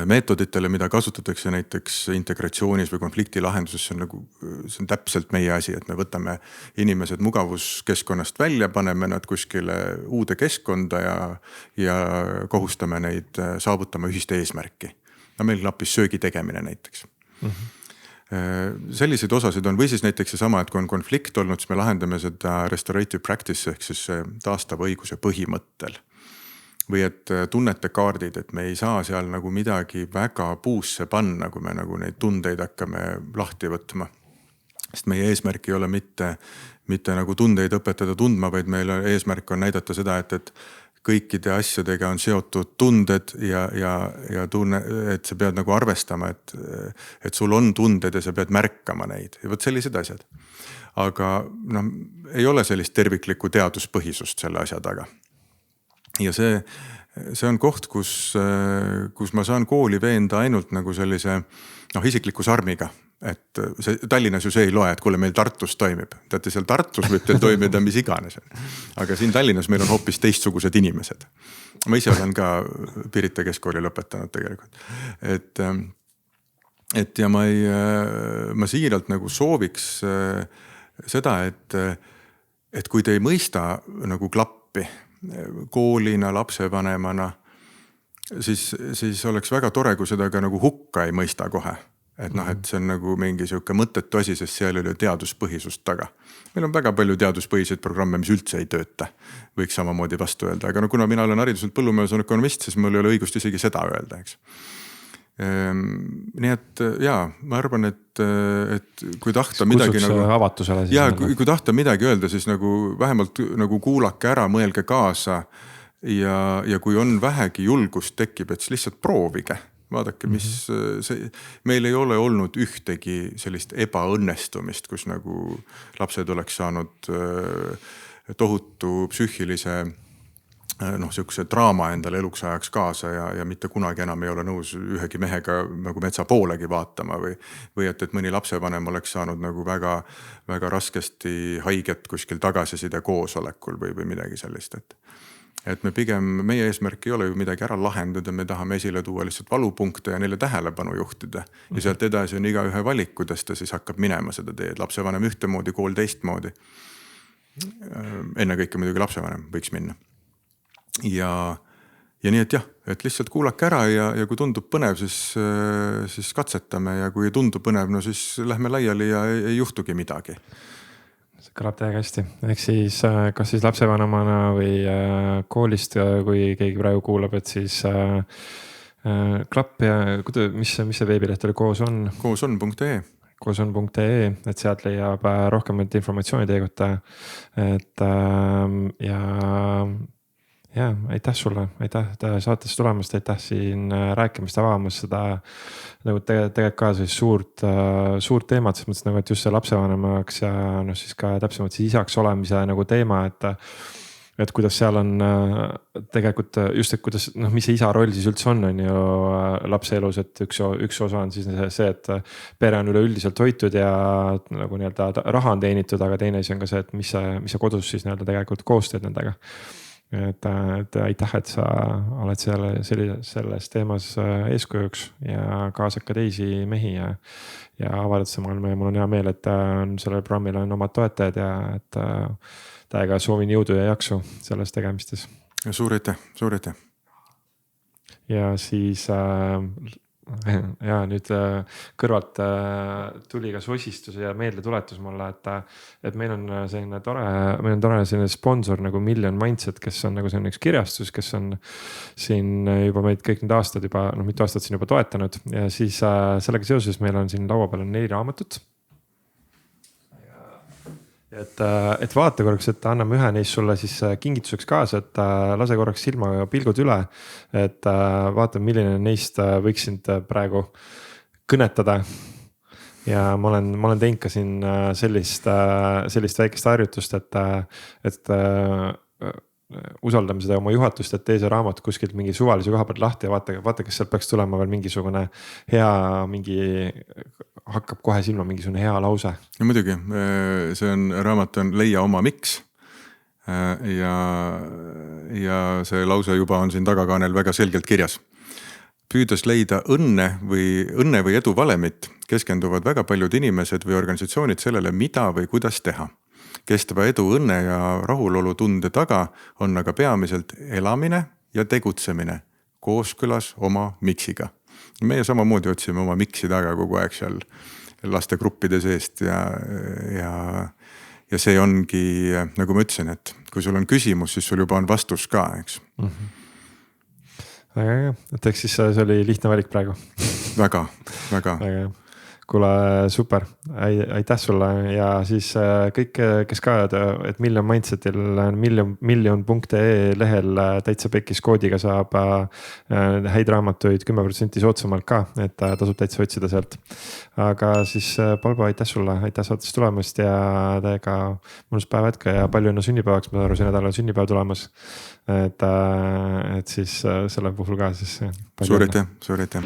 meetoditele, mida kasutatakse näiteks integratsioonis või konflikti lahenduses, see on täpselt meie asi, et me võtame inimesed mugavuskeskkonnast välja, paneme nad kuskile uude keskkonda ja kohustame neid saavutama ühist eesmärki. No meil klappis söögi tegemine näiteks. Selliseid osasid on, või siis näiteks seesama, et kui on konflikt olnud, siis me lahendame seda restorative practice ehk siis taastava õiguse põhimõttel. Või et tunnetekaardid, et me ei saa seal nagu midagi väga puusse panna, kui me nagu neid tundeid hakkame lahti võtma. Sest meie eesmärk ei ole mitte nagu tundeid õpetada tundma, vaid meil eesmärk on näidata seda, et kõikide asjadega on seotud tunded ja tunne, et sa pead nagu arvestama, et sul on tunded ja sa pead märkama neid. Ja võt sellised asjad. Aga ei ole sellist terviklikku teaduspõhisust selle asja taga. Ja see on koht, kus ma saan kooli veenda ainult nagu sellise isikliku sarmiga, et see Tallinnas ju see ei loe, et kuule meil Tartus toimib. Teate, seal Tartus võib teil toimida mis iganes. Aga siin Tallinnas meil on hoopis teistsugused inimesed. Ma ise olen ka Pirita keskkooli lõpetanud tegelikult. Et ja ma siiralt nagu sooviks seda, et kui te ei mõista nagu klappi koolina, lapsevanemana, siis oleks väga tore, kui seda ka nagu hukka ei mõista kohe. Et et see on nagu mingi siuke mõttetu asi, sest seal ei ole teaduspõhisust taga. Meil on väga palju teaduspõhiseid programme, mis üldse ei tööta. Võiks samamoodi vastu öelda. Aga kuna mina olen hariduselt põllumees, on ökonomist, siis mul ei ole õigust isegi seda öelda, eks. Nii et jaa, ma arvan, et kui tahta midagi nagu avatusele siis. Jaa, kui tahta midagi öelda, siis nagu vähemalt nagu kuulake ära, mõelge kaasa ja kui on vähegi julgust tekib, et siis lihtsalt proovige. Vaadake, mis see, meil ei ole olnud ühtegi sellist ebaõnnestumist, kus nagu lapsed oleks saanud tohutu psüühilise siukse draama endale eluks ajaks kaasa ja mitte kunagi enam ei ole nõus ühegi mehega nagu metsa poolegi vaatama või et mõni lapsevanem oleks saanud nagu väga, väga raskesti haiget kuskil tagasiside koosolekul või midagi sellist, et me pigem, meie eesmärk ei ole ju midagi ära lahendada, me tahame esile tuua lihtsalt valupunkte ja neile tähelepanu juhtida. Ja sealt edasi on iga ühe valik, kuidas ta siis hakkab minema seda teed. Lapsevanem ühtemoodi, kool teistmoodi. Enne kõike muidugi lapsevanem võiks minna. Ja nii et jah, et lihtsalt kuulake ära ja kui tundub põnev, siis katsetame ja kui ei tundu põnev, no siis lähme laiali ja ei juhtugi midagi. See kõlab täiega hästi. Ehk siis kas siis lapsevanemana või koolist, kui keegi praegu kuulab, et siis klapp ja mis see veebileht oli kooson.ee kooson.ee, et sealt leiab rohkem informatsiooni teie kohta. Et ja aitäh sulle, aitäh saatesse tulemast, aitäh siin rääkimist avamast seda nagu tegelikult ka siis suurt teemat, siis mõttes nagu, et just see lapsevanemaks ja siis ka täpsemalt siis isaks olemise nagu teema, et kuidas seal on tegelikult just, et kuidas, mis see isa roll siis üldse on ju lapse elus, et üks osa on siis see, et pere on üleüldiselt hoitud ja nagu nii-öelda raha on teenitud, aga teine asi on ka see, et mis sa kodus siis nii-öelda tegelikult koos teed nendega. Et aitäh, et sa oled selles teemas eeskujuks ja kaasad ka teisi mehi ja avaldad see maailma ja mul on hea meel, et sellel programmil on omad toetajad ja et täiega soovin jõudu ja jaksu selles tegemistes. Suur aitäh. Ja siis ja nüüd kõrvalt tuli ka sosistus ja meeldetuletus mulle, et meil on selline tore selline sponsor nagu Million Mindset, kes on nagu selline üks kirjastus, kes on siin juba meid kõik need aastad juba, mitu aastat siin juba toetanud ja siis sellega seoses meil on siin laua peal 4 raamatut. Et vaata korraks, et anname ühe neist sulle siis kingituseks kaasa, et lase korraks silma pilgud üle, et vaata, milline neist võiksin praegu kõnetada. Ja ma olen teinud ka siin sellist väikest harjutust, et usaldame seda oma juhatust, et tee see raamat kuskilt mingi suvalise koha pealt lahti ja vaata, kas sealt peaks tulema veel mingisugune hakkab kohe silma mingisugune hea lause. Ja muidugi, see raamat on Leia oma miks ja see lause juba on siin tagakaanel väga selgelt kirjas. Püüdes leida õnne või edu valemit, keskenduvad väga paljud inimesed või organisatsioonid sellele, mida või kuidas teha. Kestva edu, õnne ja rahulolu tunde taga on aga peamiselt elamine ja tegutsemine kooskõlas oma miksiga. Meie samamoodi otsime oma miksi taga kogu aeg seal lastegruppide seest ja see ongi, nagu ma ütlesin, et kui sul on küsimus, siis sul juba on vastus ka, eks. Väga hea, et eks siis see oli lihtne valik praegu. Väga. Kuule, super, aitäh sulle ja siis kõik, kes ka, et Million Mindsetil million.ee lehel täitsa pekis koodiga saab häid raamatuid 10% soodsamalt ka, et tasub täitsa otsida sealt. Aga siis Palbo, aitäh sulle, aitäh saatest tulemast ja täiega mõnus päev hetke ja palju õnne sünnipäevaks, ma arvan, see nädal on sünnipäev tulemas. Et siis selle puhul ka siis. Suur aitäh.